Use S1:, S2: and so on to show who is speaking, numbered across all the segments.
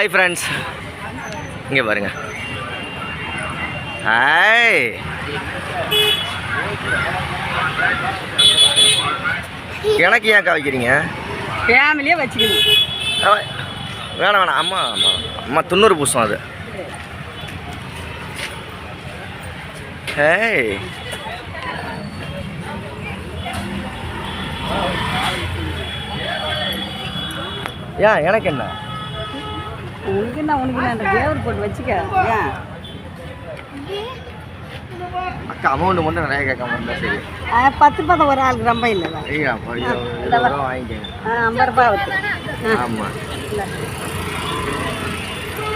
S1: Hi friends, இங்கே பாருங்க. Hi, எனக்கு ஏன் வைக்கிறீங்க?
S2: ஃபேமிலியே வச்சுக்கணும்.
S1: வேணாம் வேணாம், அம்மா அம்மா அம்மா 90 பூசம் அது. ஹேய், ஏன் எனக்கு என்ன?
S2: உனக்கு என்ன அந்த தேவர் போட்டு வச்சுக்க. ஏன்
S1: அக்கா அமௌண்ட் மட்டும் நிறைய கேட்காம இருந்தா சரி.
S2: 10 ஒரு ஆளுக்கு ரொம்ப இல்லை.
S1: வாங்கிக்கோங்க.
S2: 50 ரூபாய் வச்சு.
S1: ஆமாம்,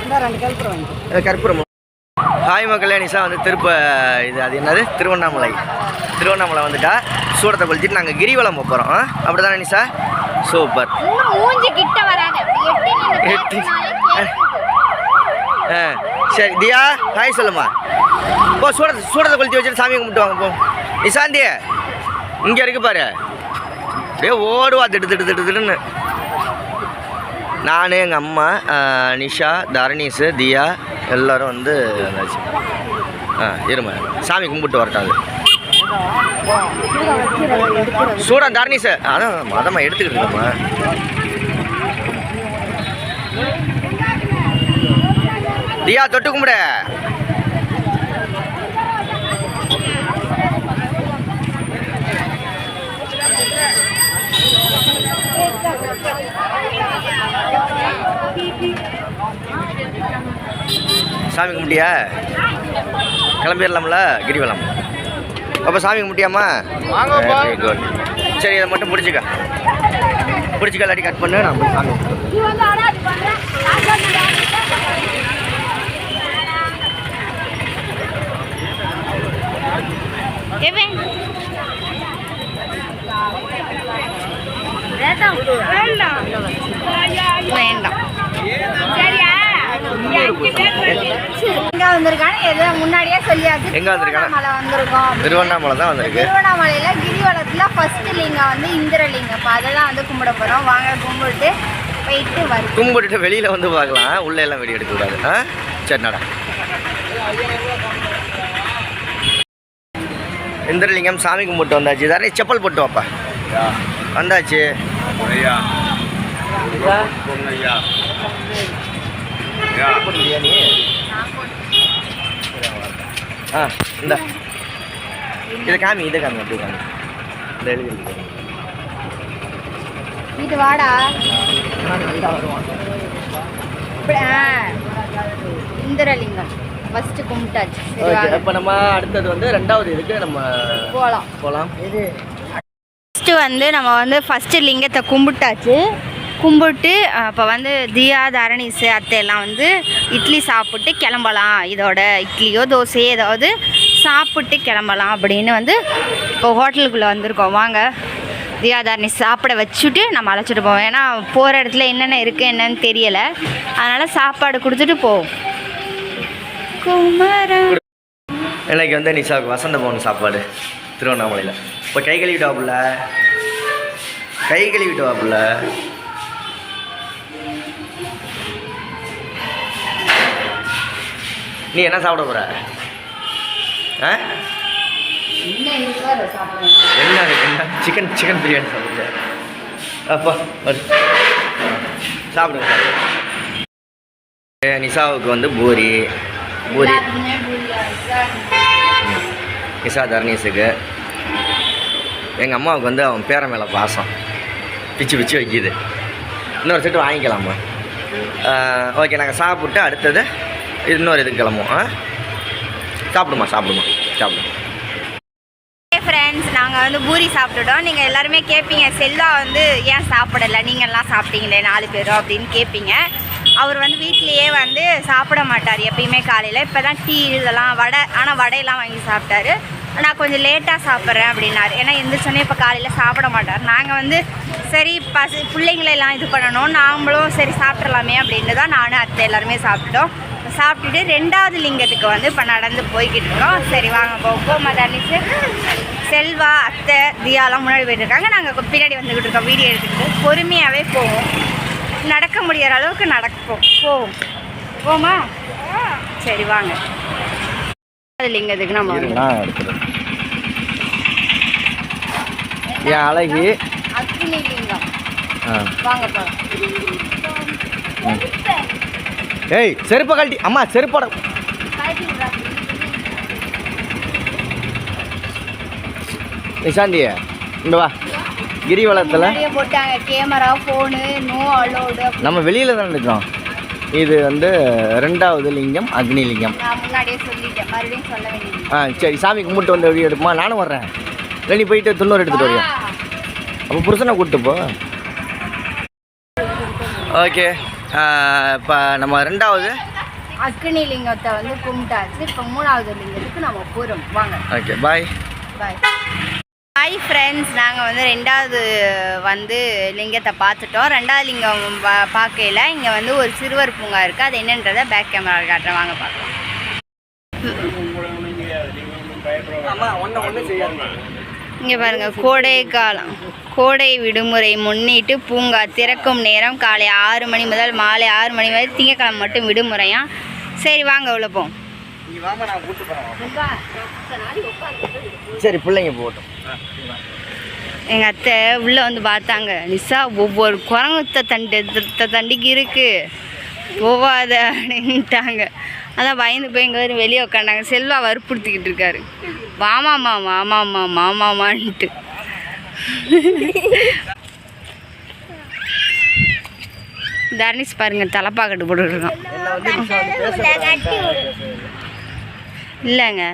S2: இந்த 2 கருப்பு வாங்கிக்கோ.
S1: கற்பூரம். ஹாய் மக்களே, நிஷா வந்து இது அது என்னது திருவண்ணாமலை வந்துட்டா சூடத்தை கொளுத்திட்டு நாங்கள் கிரிவலம் போகிறோம். அப்படி தானே நிஷா? சூப்பர். சரி தியா, ஹாய் சொல்லுமா. போ, சூடத்தை கொளுத்தி வச்சுட்டு சாமி கும்பிட்டுவாங்க. போ நிஷாந்தி, இங்கே இருக்கு பாரு. அப்படியே ஓடுவா திட்டுன்னு. நான், எங்கள் அம்மா, நிஷா, தரணீஷு, தியா எல்லோரும் வந்து வந்தாச்சு. இருமா, சாமி கும்பிட்டு வரட்டாது. சூடம் தரணீஷு, அதான் மதமா எடுத்துக்கிட்டு இருக்கோம்மா. தியா தொட்டு கும்பிட. சாமி கும்பிட்டியா? கிளம்பிடலாம்ல கிரிவலம். அப்போ சாமி கும்பிட்டியாம்மா? Very good. சரி, இதை மட்டும் பிடிச்சிக்க இல்லாட்டி கட் பண்ணு. நான் சாமி
S2: வேண்டாம். முன்னாடியே சொல்லியாச்சு.
S1: எங்க வந்திருக்காங்க? திருவண்ணாமலை தான் வந்திருக்கு.
S2: திருவண்ணாமலையில கிரிவலத்துல ஃபர்ஸ்ட் லிங்கம் வந்து இந்திரலிங்கம். அதெல்லாம் வந்து கும்பிட போறோம். வாங்க கும்பிட்டு போயிட்டு வரும்.
S1: கும்பிட்டுட்டு வெளியில வந்து பார்க்கலாம். உள்ள எல்லாம் வெடி எடுக்க கூடாது. சரி நட. இந்திரலிங்கம் சாமி கும்பிட்டு வந்தாச்சு. தானே செப்பல் போட்டு வாப்பா. வந்தாச்சு. இந்த இதை காமி அப்படி காமி. இந்த எழுதி
S2: இது வாடா. இந்திரலிங்கம் ஃபர்ஸ்ட் கும்பிட்டாச்சு.
S1: இப்போ நம்ம அடுத்தது வந்து 2வது இதுக்கு நம்ம போகலாம். இது
S2: ஃபஸ்ட்டு வந்து நம்ம வந்து ஃபஸ்ட்டு லிங்கத்தை கும்பிட்டாச்சு. கும்பிட்டு அப்போ வந்து தியா, தரணீஸு, அத்தையெல்லாம் வந்து இட்லி சாப்பிட்டு கிளம்பலாம். இதோட இட்லியோ தோசையோ ஏதாவது சாப்பிட்டு கிளம்பலாம் அப்படின்னு வந்து இப்போ ஹோட்டலுக்குள்ளே வந்திருக்கோம். வாங்க தியா, தரணீஸ் சாப்பிட வச்சுட்டு நம்ம அழைச்சிட்டு போவோம். ஏன்னா போகிற இடத்துல என்னென்ன இருக்குது என்னன்னு தெரியலை. அதனால் சாப்பாடு கொடுத்துட்டு போவோம். குமரன்
S1: இன்னைக்கு வந்து நிஷாவுக்கு வசந்த பவன் சாப்பாடு திருவண்ணாமலையில். இப்போ கை கழுவிட்டு வாப்புல. நீ என்ன சாப்பிட போற? என்ன சிக்கன் பிரியாணி சாப்பிடுற? அப்பா சாப்பிடுங்க. நிஷாவுக்கு வந்து பூரி. நிஷா தரணீஸுக்கு. எங்கள் அம்மாவுக்கு வந்து அவன் பேர மேலே பாசம் பிச்சு வைக்கிது. இன்னொரு செட்டு வாங்கிக்கலாமா? ஓகே, நாங்கள் சாப்பிட்டு அடுத்தது இன்னொரு இதுக்கு கிளம்புவோம். சாப்பிடுமா.
S2: ஃப்ரெண்ட்ஸ், நாங்கள் வந்து பூரி சாப்பிட்டுட்டோம். நீங்கள் எல்லாருமே கேட்பீங்க, செல்வா வந்து ஏன் சாப்பிடலை, நீங்கள்லாம் சாப்பிட்டீங்களே 4 பேரும் அப்படின்னு கேட்பீங்க. அவர் வந்து வீட்லேயே வந்து சாப்பிட மாட்டார் எப்பயுமே காலையில். இப்போ தான் டீ இதெல்லாம் வடையெல்லாம் வாங்கி சாப்பிட்டாரு. நான் கொஞ்சம் லேட்டாக சாப்பிட்றேன் அப்படின்னாரு. ஏன்னா எந்திரிச்சோன்னே இப்போ காலையில் சாப்பிட மாட்டார். நாங்கள் வந்து சரி பிள்ளைங்களெல்லாம் இது பண்ணணும், நாமளும் சரி சாப்பிட்றலாமே அப்படின்ட்டு தான் நானும் அத்தை எல்லாருமே சாப்பிட்டுட்டு 2வது லிங்கத்துக்கு வந்து இப்போ நடந்து போய்கிட்டு இருக்கோம். சரி வாங்க போமா. தனிச்சு செல்வா, அத்தை, தியாலாம் முன்னாடி போயிட்டு இருக்காங்க. நாங்கள் பின்னாடி வந்துக்கிட்டு இருக்கோம் வீடியோ எடுத்துக்கிட்டு. பொறுமையாகவே போவோம். நடக்க முடியற அளவுக்கு நடப்போம். போமா சரி வாங்க. அது லிங்கத்துக்கு நம்ம
S1: என் அழகி
S2: அக்னி லிங்கம் வாங்க போலாம்.
S1: ஏய் செருப்பை கழட்டி அம்மா செருப்போட நிஷாந்திய இங்க வா. கிரிவலத்தில்
S2: போட்டாங்க கேமரா ஃபோனு நோ அலோடு.
S1: நம்ம வெளியில் தான் இருக்கிறோம். இது வந்து 2வது லிங்கம் அக்னி லிங்கம்.
S2: நான் முன்னாடியே சொல்லிட்டேன், மறுபடியும் சொல்ல வேண்டியது.
S1: சரி சாமி கும்பிட்டு வந்து வீடியோ எடுப்போமா? நானும் வர்றேன். இல்லை நீ போயிட்டு துண்ணூறு எடுத்துகிட்டு வரியா? அப்போ புருஷனை கூப்பிட்டு போ. ஓகே இப்போ நம்ம 2வது
S2: அக்னி லிங்கத்தை வந்து கும்பிட்டாச்சு. இப்போ 3வது லிங்கத்துக்கு நம்ம போகிறோம் வாங்க.
S1: ஓகே பாய்
S2: பாய். ஹாய் ஃப்ரெண்ட்ஸ், நாங்கள் வந்து 2வது வந்து லிங்கத்தை பார்த்துட்டோம். 2வது லிங்கம் பார்க்கையில் இங்கே வந்து ஒரு சிறுவர் பூங்கா இருக்குது. அது என்னன்றதை பேக் கேமரா காட்டுறேன் வாங்க பார்க்கலாம். இங்கே பாருங்கள், கோடை காலம், கோடை விடுமுறை முன்னிட்டு பூங்கா திறக்கும் நேரம் காலை 6 மணி முதல் மாலை 6 மணி வரை. திங்கக்கிழமை மட்டும் விடுமுறையா. சரி வாங்க உள்ள போம்.
S1: சரி பிள்ளைங்க போட்டோம்.
S2: எங்கள் அத்தை உள்ளே வந்து பார்த்தாங்க. நிஷா ஒவ்வொரு குரங்குத்த தண்டிக்கு இருக்குது போவாத அப்படின்ட்டாங்க. அதான் பயந்து போய் எங்கே வரும் வெளியே உட்காண்டாங்க. செல்வா வற்புறுத்திக்கிட்டு இருக்காரு, மாமாம்மா மாமாம்மா மாமாமான்ட்டு. தர்னிஷ் பாருங்க தலைப்பாக்கட்டு போட்டுருக்கான். இல்லைங்க,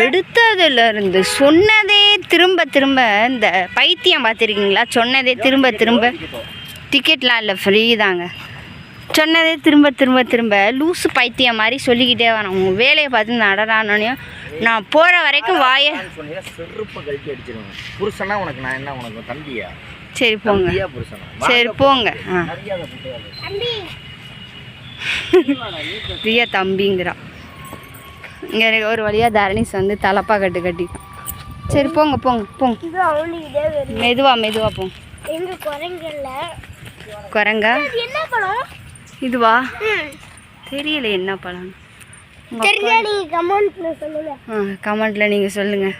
S2: எடுத்ததுலேருந்து சொன்னதே திரும்ப திரும்ப. இந்த பைத்தியம் பார்த்துருக்கீங்களா? சொன்னதே திரும்ப திரும்ப. டிக்கெட்லாம் இல்லை, ஃப்ரீ தாங்க. சொன்னதே திரும்ப திரும்ப திரும்ப லூஸு பைத்தியம் மாதிரி சொல்லிக்கிட்டே வரேன். உங்கள் வேலையை பார்த்து நடரானோனையும் நான் போகிற வரைக்கும் வாயை
S1: செருப்பை கழட்டி அடிச்சிருவேன். புருஷனா உனக்கு நான் என்ன, உனக்கு தம்பியா?
S2: சரி போங்க, சரி போங்க. பிரியா தம்பிங்கிறா. இங்கே ஒரு வழியாக தரணிஸ் வந்து தலப்பா கட்டி. சரி போங்க போங்க போங்க, மெதுவா போங்க. குரங்கா இதுவா? தெரியல என்ன பழம். கமெண்ட்டில் நீங்கள் சொல்லுங்கள்.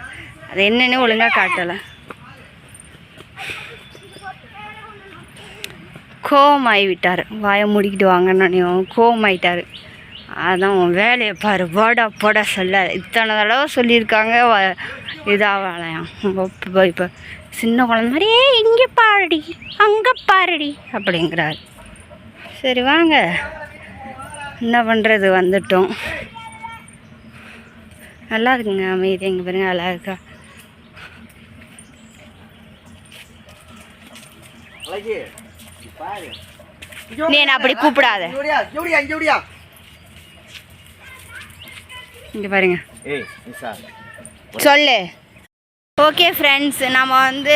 S2: அது என்னென்னு ஒழுங்காக காட்டலை. கோவமாகி விட்டார். வாயை மூடிக்கிட்டு வாங்கன்னு கோவமாயிட்டார். அதான் உன் வேலையை பாரு, போட சொல்ல இத்தனை தடவை சொல்லியிருக்காங்க. இதாகலையாம். இப்போ சின்ன குழந்தை மாதிரியே இங்கே பாருடி அங்கே பாருடி அப்படிங்கிறாரு. சரி வாங்க, என்ன பண்ணுறது, வந்துட்டோம். நல்லா இருக்குங்க அமைதி. எங்கே பாருங்க நல்லா இருக்கா. நீ என்ன அப்படி கூப்பிடாத. இங்கே பாருங்க சொல்லு. ஓகே ஃப்ரெண்ட்ஸ், நம்ம வந்து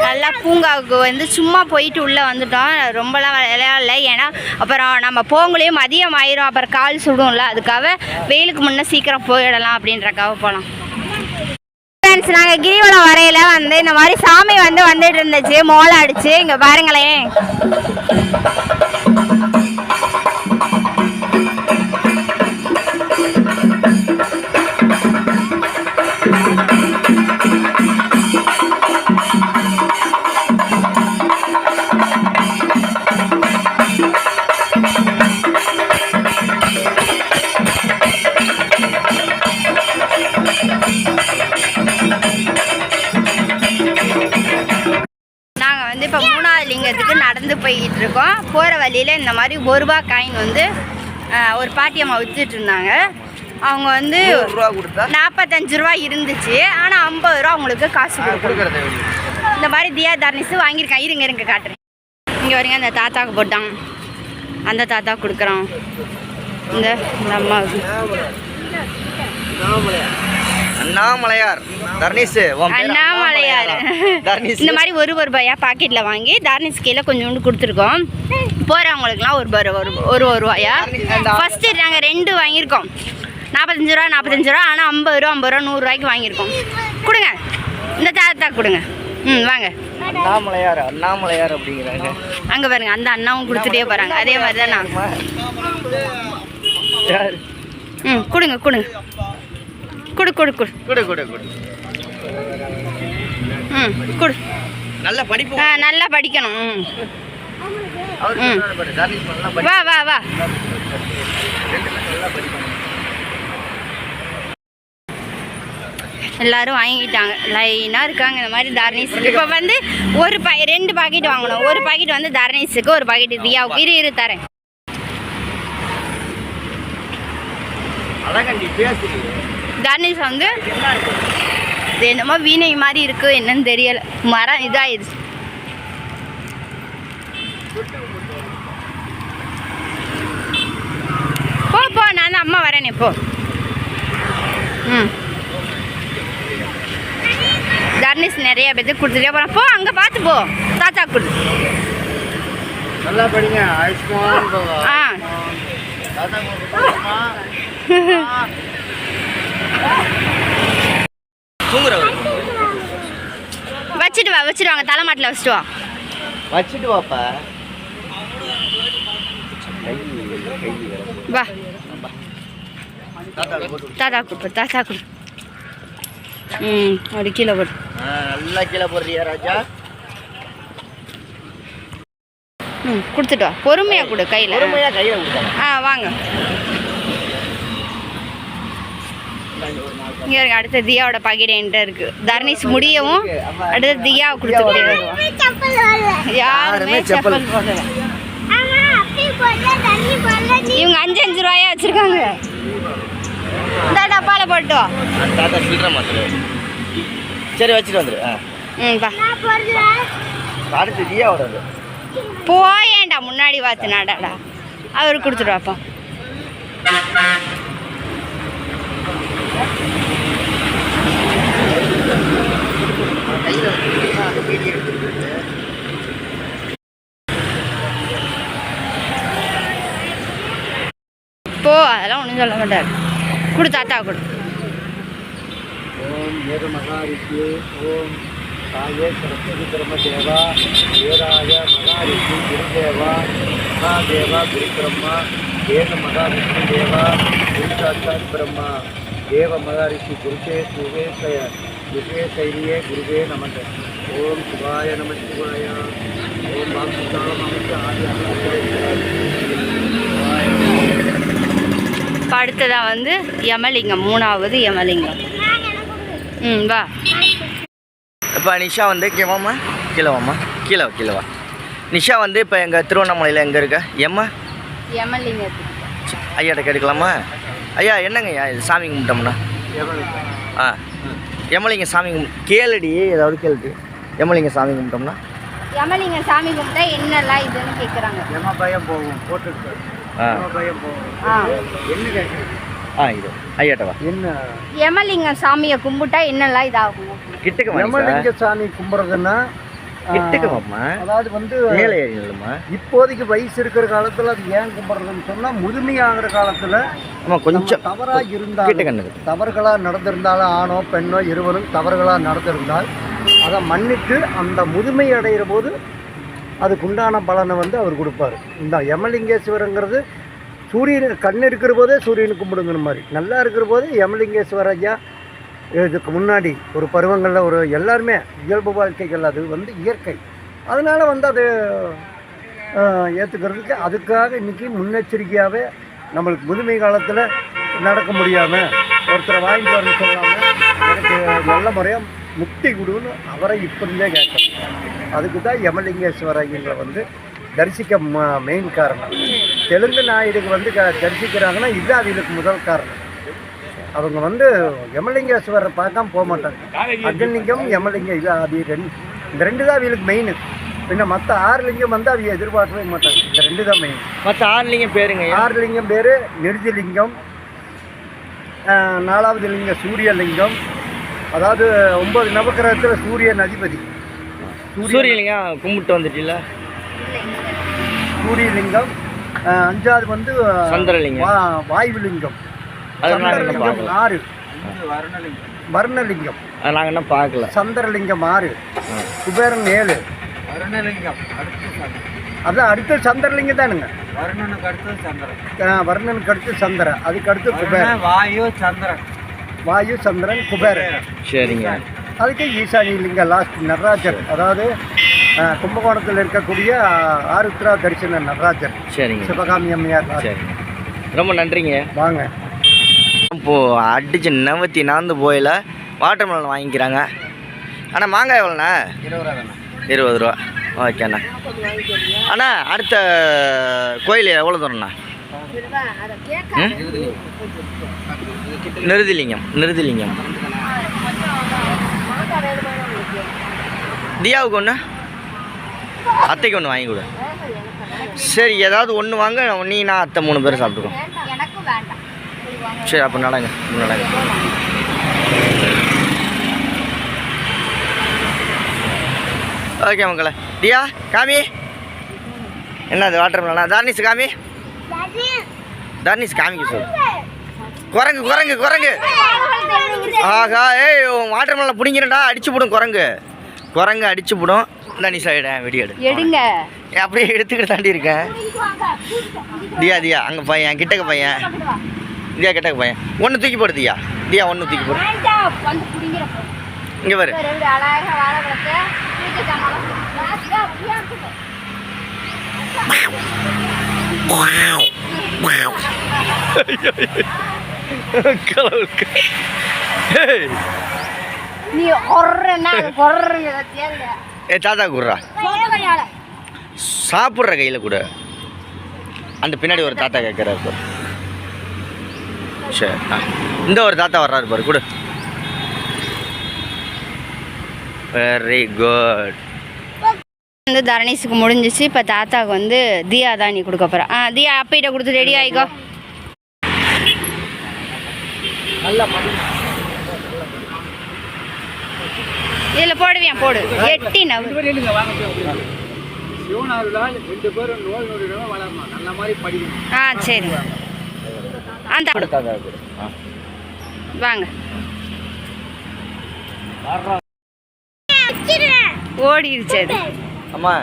S2: நல்லா பூங்காவுக்கு வந்து சும்மா போயிட்டு உள்ளே வந்துட்டோம். ரொம்பலாம் விளையாடல, ஏன்னா அப்புறம் நம்ம போங்களையும் மதியம் ஆயிரும், அப்புறம் கால் சுடும்ல. அதுக்காக வெயிலுக்கு முன்னே சீக்கிரம் போயிடலாம் அப்படின்றக்காக போகலாம். ஃப்ரெண்ட்ஸ், நாங்கள் கிரிவலம் வரையில் வந்து இந்த மாதிரி சாமி வந்து வந்துட்டு இருந்துச்சு, மோளம் அடிச்சு. இங்கே பாருங்களேன், இப்போ 3வது லிங்கத்துக்கு நடந்து போய்கிட்டு இருக்கோம். போகிற வழியில் இந்த மாதிரி 1 ரூபா காயின் வந்து ஒரு பாட்டியம்மா விற்றுட்டு இருந்தாங்க. அவங்க வந்து 45 ரூபா இருந்துச்சு, ஆனால் 50 ரூபா அவங்களுக்கு காசு கொடுக்குறது. இந்த மாதிரி தியா தர்னிஸ் வாங்கியிருக்கேன். இருங்க காட்டுறேன். இங்கே வரீங்க, அந்த தாத்தாவுக்கு போட்டான், அந்த தாத்தா கொடுக்குறான். இந்த அம்மாவுக்கு
S1: அண்ணாமலையார் தர்னிஸ்,
S2: அண்ணாமலையார் இந்த மாதிரி 1 ரூபாயா பாக்கெட்டில் வாங்கி தர்னிஸ் கீழே கொஞ்சோண்டு கொடுத்துருக்கோம். போகிறவங்களுக்குலாம் 1 ரூபாயா. ஃபஸ்ட்டு நாங்கள் 2 வாங்கியிருக்கோம். 45 ரூபா, ஆனால் 50 ரூபா 100 ரூபாய்க்கு வாங்கியிருக்கோம். கொடுங்க, இந்த தாத்தா கொடுங்க. வாங்க
S1: அண்ணாமலையார் அப்படிங்கிறாங்க.
S2: அங்கே பாருங்க அந்த அண்ணாவும் கொடுத்துட்டே போகிறாங்க. அதே மாதிரி தான் நான். ம் கொடுங்க கொடு. ம் கொடு.
S1: நல்ல படிப்பு.
S2: நல்லா படிக்கணும். வா எல்லாரும் வாங்கிட்டாங்க. லைனாக இருக்காங்க இந்த மாதிரி தர்ணீஸுக்கு. இப்போ வந்து 2 பாக்கெட் வாங்கணும். ஒரு பாக்கெட் வந்து தர்ணீஸுக்கு, ஒரு பாக்கெட் தியாவுக்கு. இரு தரேன். தர்ணீஸ் வந்து இது என்னமோ வீணை மாதிரி இருக்கு, என்னன்னு தெரியல. மரம் இதாகிடுச்சு. போ நான் தான் அம்மா வரேனே போ. ம் தர்ணீஸ் நிறைய பேருக்கு கொடுத்துட்டே போகிறேன். போ அங்கே பார்த்து போ. தாத்தா கொடு.
S3: நல்லா படிங்க. வச்சுட்டு வாங்க. தலைமாட்டில் வச்சுட்டு வாப்பா. வா தாத்தா கொடு. அப்படி கீழே போடு.
S1: நல்லா கீழே போடுறியா ராஜா?
S2: கொடுத்துட்டு வா. பொறுமையா கொடு. கையில் கொடுத்தா. வாங்க. இங்கே இருக்கு. அடுத்த தியாவோட பாக்கெட் என்கிட்ட இருக்கு. தர்ணீஸ் முடியவும் அடுத்த தியாவை கொடுத்துட்டே வருவோம். யாருமே செப்பல் போடல. இவங்க 5 ரூபாயா வச்சிருக்காங்க. இந்த டப்பால போட்டு
S1: தாத்தா சில்லற மாத்திர. சரி வச்சுட்டு வந்துரு. அடுத்து தியாவோட
S2: போயேண்டா முன்னாடி பார்த்துனாடாடா. அவருக்கு கொடுத்துட்டு வாப்பா. போ அதெல்லாம் ஒன்றும் சொல்ல மாட்டார். கொடு தாத்தா கொடு.
S3: ஓம் வேத மகாரிஷி. ஓம் சாயே சரஸ்வதி பிரம்மதேவா. வேதாய மகாரிஷி குருதேவா. மகாதேவா குருபிரம்மா. வேத மகாவிஷ்ணு தேவா. குரு சாட்சாத் பிரம்மா. தேவ மகாரிஷி குருதே விசேஷைரியே குருவே நமக. ஓம் சிவாய நம சிவாய. ஓம் பாக்ஷா நமக்கு
S2: அடுத்ததாக வந்து யமலிங்கம். 3வது யமலிங்கம். வா.
S1: இப்போ நிஷா வந்து கேவாம்மா கீழே வா. நிஷா வந்து இப்போ எங்கள் திருவண்ணாமலையில் எங்கே இருக்க?
S2: யமலிங்கத்துக்கு
S1: ஐயாட்ட கேட்டுக்கலாமா? ஐயா என்னங்க ஐயா இது சாமி கும்பிட்டோம்னா? யமலிங்க சாமி கேளுடி. ஏதாவது கேளுடி. யமலிங்க சாமி கும்பிட்டோம்னா
S2: யமலிங்க சாமி கும்பிட்டா என்னெல்லாம் இதுன்னு கேட்குறாங்க.
S3: யம பயம் போகும். போட்டு பயம் போகும். என்ன கேட்குறேன்?
S1: இது ஐயாட்ட வா.
S3: என்ன
S2: யமலிங்க சாமியை கும்பிட்டா என்னெல்லாம் இதாகும்?
S1: கிட்டக்கு
S3: யமலிங்க சாமி கும்பிட்றதுன்னா
S1: கிட்டக்குமாம்மா.
S3: அதாவது வந்து
S1: மேலே ஏறிடுமா?
S3: இப்போதைக்கு வயசு இருக்கிற காலத்தில் அது ஏன் கும்பிட்றதுன்னு சொன்னால் முதுமையாகிற காலத்தில்
S1: கொஞ்சம்
S3: தவறாக இருந்தால் தவறுகளாக நடந்திருந்தாலும் ஆணோ பெண்ணோ இருவரும் தவறுகளாக நடந்திருந்தால் அதை மன்னிட்டு அந்த முதுமை அடைகிற போது அதுக்குண்டான பலனை வந்து அவர் கொடுப்பார். இந்த யமலிங்கேஸ்வரங்கிறது சூரியன் கண் இருக்கிற போதே சூரியனை கும்பிடுங்கிற மாதிரி, நல்லா இருக்கிற போதே யமலிங்கேஸ்வர ஐயா இதுக்கு முன்னாடி ஒரு பருவங்களில் ஒரு எல்லாருமே இயல்பு வாழ்க்கைகள் அது வந்து இயற்கை. அதனால் வந்து அது ஏற்றுக்கிறதுக்கு அதுக்காக இன்றைக்கி முன்னெச்சரிக்கையாகவே நம்மளுக்கு முதுமை காலத்தில் நடக்க முடியாமல் ஒருத்தரை வாங்கிட்டு வரணும்னு சொல்லாமல் எனக்கு நல்ல முறையாக முக்தி கொடுன்னு அவரை இப்படியே கேட்கணும். அதுக்கு தான் யமலிங்கேஸ்வர ஐயங்களை வந்து தரிசிக்க மெயின் காரணம். தெலுங்கு நாயுடுக்கு வந்து தரிசிக்கிறாங்கன்னா இது அவங்களுக்கு முதல் காரணம். அவங்க வந்து யமலிங்கேஸ்வரரை பார்க்காம போக மாட்டாங்க. அக்னிலிங்கம் யமலிங்கம் இது அது இந்த 2 தான் அவங்களுக்கு மெயின். பின்ன மற்ற 6 லிங்கம் வந்து அவங்க எதிர்பார்க்கவே மாட்டாங்க. இந்த 2 தான் மெயின்.
S1: மற்ற 6 லிங்கம் பேருங்க? 6
S3: லிங்கம் பேர் நிருதிலிங்கம், 4வது லிங்கம் சூரியலிங்கம். அதாவது 9 நவக்கிரகத்தில் சூரியன் அதிபதி.
S1: சூரியலிங்கம் கும்பிட்டு வந்துட்டீங்கள?
S3: சூரியலிங்கம். 5வது வந்து
S1: சந்திரலிங்கம்,
S3: வாயுலிங்கம். 6 வருணலிங்கம். வர்ணலிங்கம்.
S1: நாங்கள் இன்னும் பார்க்கல.
S3: சந்திரலிங்கம் 6, குபேரன் 7.
S4: வருணலிங்கம்
S3: அதான் அடுத்து சந்திரலிங்கம் தானுங்க.
S4: வருணனுக்கு அடுத்து சந்திரன்.
S3: வர்ணனுக்கு அடுத்து சந்திரன், அதுக்கு அடுத்து குபேரன்.
S4: வாயு சந்திரன்.
S3: வாயு சந்திரன் குபேரன்.
S1: சரிங்க.
S3: அதுக்கு ஈசானி லிங்கம் லாஸ்ட் நடராஜர். அதாவது கும்பகோணத்தில் இருக்கக்கூடிய ஆருத்ரா தரிசன நடராஜர்.
S1: சரிங்க.
S3: சிவகாமி அம்மையார்.
S1: சரிங்க, ரொம்ப நன்றிங்க.
S3: வாங்க.
S1: இப்போது அடிச்சு நவத்தி நாந்து போயில வாட்டர் மெலன் வாங்கிக்கிறாங்க. அண்ணா மாங்காய் எவ்வளோண்ணா? 20 ரூபா. ஓகேண்ணா. அண்ணா அடுத்த கோயில் எவ்வளோ தூரண்ணா? நிருதிலிங்கம். தியாவுக்கு ஒன்று, அத்தைக்கு ஒன்று வாங்கி கொடு. சரி, ஏதாவது ஒன்று வாங்க. நீ நான் அத்தை 3 பேர் சாப்பிட்டுக்கோம். சரி, அப்போ நடங்க. ஓகே மக்களே. தியா காமி, என்னது வாட்டர் மெலனா? தார்னிஸ் காமி, தார்னிஸ் காமிக்க சொல்லு. குரங்கு. ஆகா, ஏய் வாட்டர் மெலனை பிடிங்கிறடா, அடிச்சு போடும் குரங்கு அடிச்சு போடும். தானி சைடு வெடி
S2: எடுங்க.
S1: அப்படியே எடுத்துக்கிட்டு தாண்டி இருக்கேன். தியா அங்கே பையன், கிட்டக்க பையன். தியா கிட்டக்க பையன். ஒன்று தூக்கி போடு தியா ஒன்று தூக்கி போடு. இங்கே பாரு. தாத்தா குடுறா, சாப்பிட்ற கையில் கூட. அந்த பின்னாடி ஒரு தாத்தா கேட்குறாரு பாரு. சரி, இந்த ஒரு தாத்தா வர்றாரு பாரு, கொடு. Very good.
S2: வந்து தரணீஸுக்கு முடிஞ்சிச்சு. இப்போ தாத்தாவுக்கு வந்து தியா தான் நீ கொடுக்க போகிறேன். தியா அப்பிட்ட கொடுத்து ரெடி ஆகிக்கோ. இதில் போடுவேன், போடு. 8 நவு. சரி. அந்த வாங்க. ஓடிடுச்சு அது.
S1: அம்மா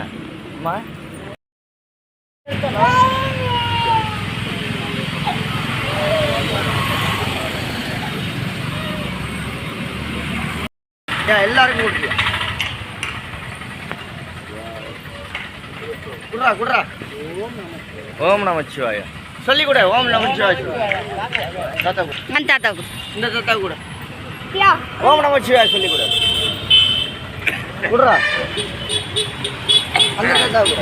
S1: எல்லாருக்கும் குடுறா. ஓம் நமச்சிவாய சொல்லி கூட. ஓம் நமச்சிவாய
S2: தாத்தாவுக்கு.
S1: இந்த தாத்தா கூட ஓம் நமச்சிவாய சொல்லி கூட. குடுறா அந்த தாத்தா கூட.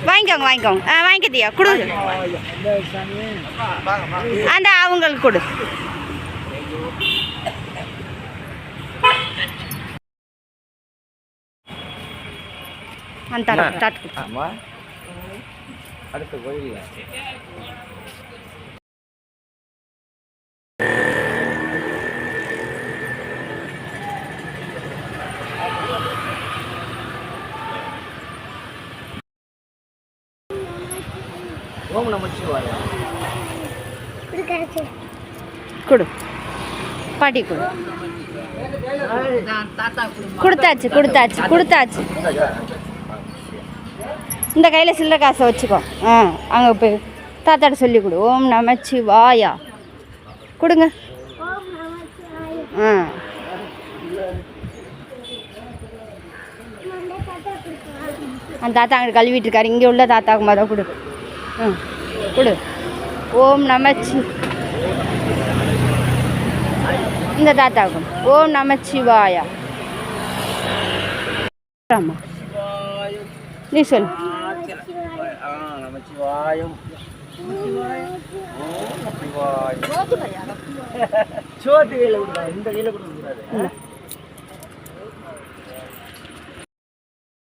S2: வாங்கிக்கோங்க. வாங்கிக்க தியா, கொடு. அந்த அவங்களுக்கு கொடு. அந்த தாத்து.
S1: ஆமா, அடுத்த கோயில் ஓம் நமச்சிவாய
S2: கொடு. பாட்டி கொடு. கொடுத்தாச்சு. இந்த கையில் சில்லறை காசை வச்சுக்கோ. அங்கே போய் தாத்தாட்ட சொல்லி கொடு. ஓம் நமச்சிவாயா கொடுங்க. அந்த தாத்தா அங்கே கழுவிட்டு இருக்காரு. இங்கே உள்ள தாத்தாவுக்கு மொதல் கொடு. கொடு. ஓம் நமச்சி. இந்த தாத்தாவுக்கும் ஓம் நமச்சிவாயா. ஆமா, நீ சொல்லு.
S1: நமச்சிவாயம்.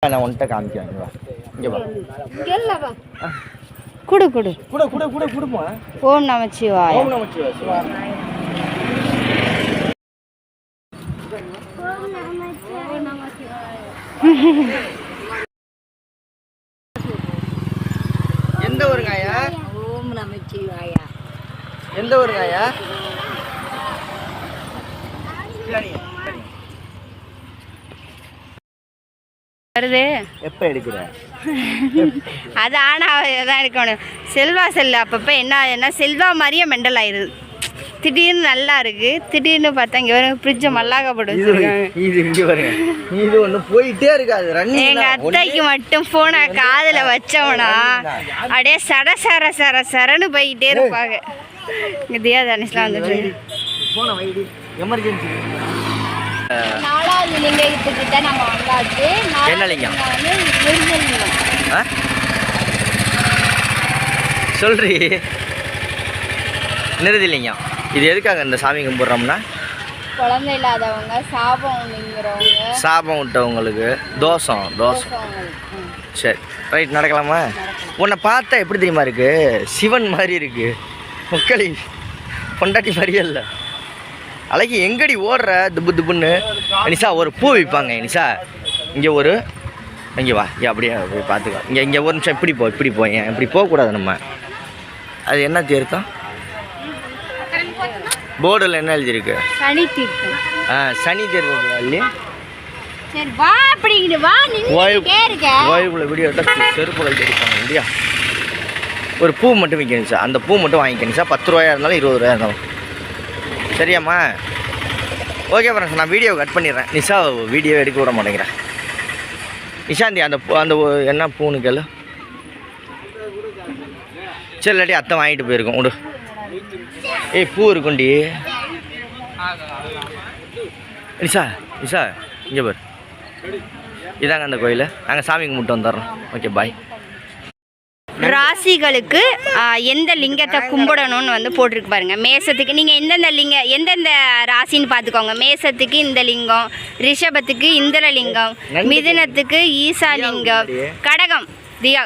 S1: நான் உன்கிட்ட காமிக்கிறேன். இங்கே வா. கொடுமா.
S2: ஓம் நமச்சிவாய.
S1: ஓம் நமச்சிவாய. எந்த ஊருங்க ஐயா?
S5: ஓம் நமச்சிவாயா.
S1: எந்த ஊருங்க ஐயா?
S2: வருது
S1: எப்போ எடுக்கிற?
S2: அது ஆனால் தான் இருக்கணும். செல்வா செல்லு அப்பப்போ என்ன செல்வா மாதிரியே மெண்டல் ஆயிடுது. திடீர்னு நல்லா இருக்கு, திடீர்னு பார்த்தா இங்கே வரும் ஃப்ரிட்ஜை மல்லாக்க போட்டு வச்சுருக்காங்க.
S1: இது இங்கே பாருங்க, இது ஒன்று போயிட்டே இருக்காது.
S2: எங்கள் அத்தைக்கு மட்டும் ஃபோனை காதில் வச்சோம்னா அப்படியே சர சர சர சரன்னு போய்கிட்டே இருப்பாங்க. இங்கே தியா தனுஷ்லாம் வந்துட்டு
S1: ஃபோனை வைடி, எமர்ஜென்சி.
S2: 4வது லிங்கத்துக்கிட்ட நம்ம வந்தாச்சு.
S1: என்ன லிங்கம்?
S2: வந்து முருகலிங்கம்.
S1: சொல்றி நிறுதிலிங்கம். இது எதுக்காக இந்த சாமி கும்பிட்றோம்னா,
S2: குழந்தை இல்லாதவங்க, சாபம் விங்கிறவங்க,
S1: சாபம் விட்டவங்களுக்கு, தோஷம். சரி ரைட், நடக்கலாமா? உன்னை பார்த்தா எப்படி தெரியுமா இருக்கு? சிவன் மாதிரி இருக்கு. முக்களி பொண்டாட்டி மாதிரியே இல்லை. அழகி எங்கடி ஓடுற துப்பு துப்புன்னு? நிஷா ஒரு பூ விற்பாங்க. நிஷா இங்கே இங்கே வா, இங்கே அப்படியே போய் பார்த்துக்கோ. இங்கே ஒரு நிமிஷம் இப்படி போ ஏன் இப்படி போகக்கூடாது நம்ம. அது என்ன தீர்த்தம்? போர்டில் என்ன எழுதியிருக்கு?
S2: சனி தீர்த்தம்.
S1: சனி தீர்த்தம் இல்லையா?
S2: சரி வா, அப்படிங்கிட்டு வா.
S1: ஓய்வுக்குள்ள வீடியோ எடுத்தால் செருப்புகள் தெரிவிப்பாங்க இல்லையா? ஒரு பூ மட்டும் விற்கணும் சார். அந்த பூ மட்டும் வாங்கிக்கணும் சார். 10 ரூபாயா இருந்தாலும் 20 ரூபாயா இருந்தாலும் சரியாம்மா? ஓகே ஃப்ரெண்ட்ஸ், நான் வீடியோ கட் பண்ணிடுறேன். நிஷா வீடியோ எடுக்க விட மாட்டேங்கிறேன். நிஷாந்தி அந்த என்ன பூன்னு கேளு. சரி இல்லாட்டி அத்தை வாங்கிட்டு போயிருக்கோம் விடு. ஏய் பூ இருக்குண்டி. நிஷா இங்கே பாரு, இதாங்க அந்த கோயில். நாங்கள் சாமி கும்பிட்டு வந்துடுறோம். Okay bye.
S2: ராசிகளுக்கு எந்த லிங்கத்தை கும்பிடணும்னு வந்து போட்டிருக்கு பாருங்க. மேசத்துக்கு நீங்கள் எந்தெந்த ராசின்னு பார்த்துக்கோங்க. மேசத்துக்கு இந்த லிங்கம், ரிஷபத்துக்கு இந்திரலிங்கம், மிதுனத்துக்கு ஈசாலிங்கம், கடகம் தியா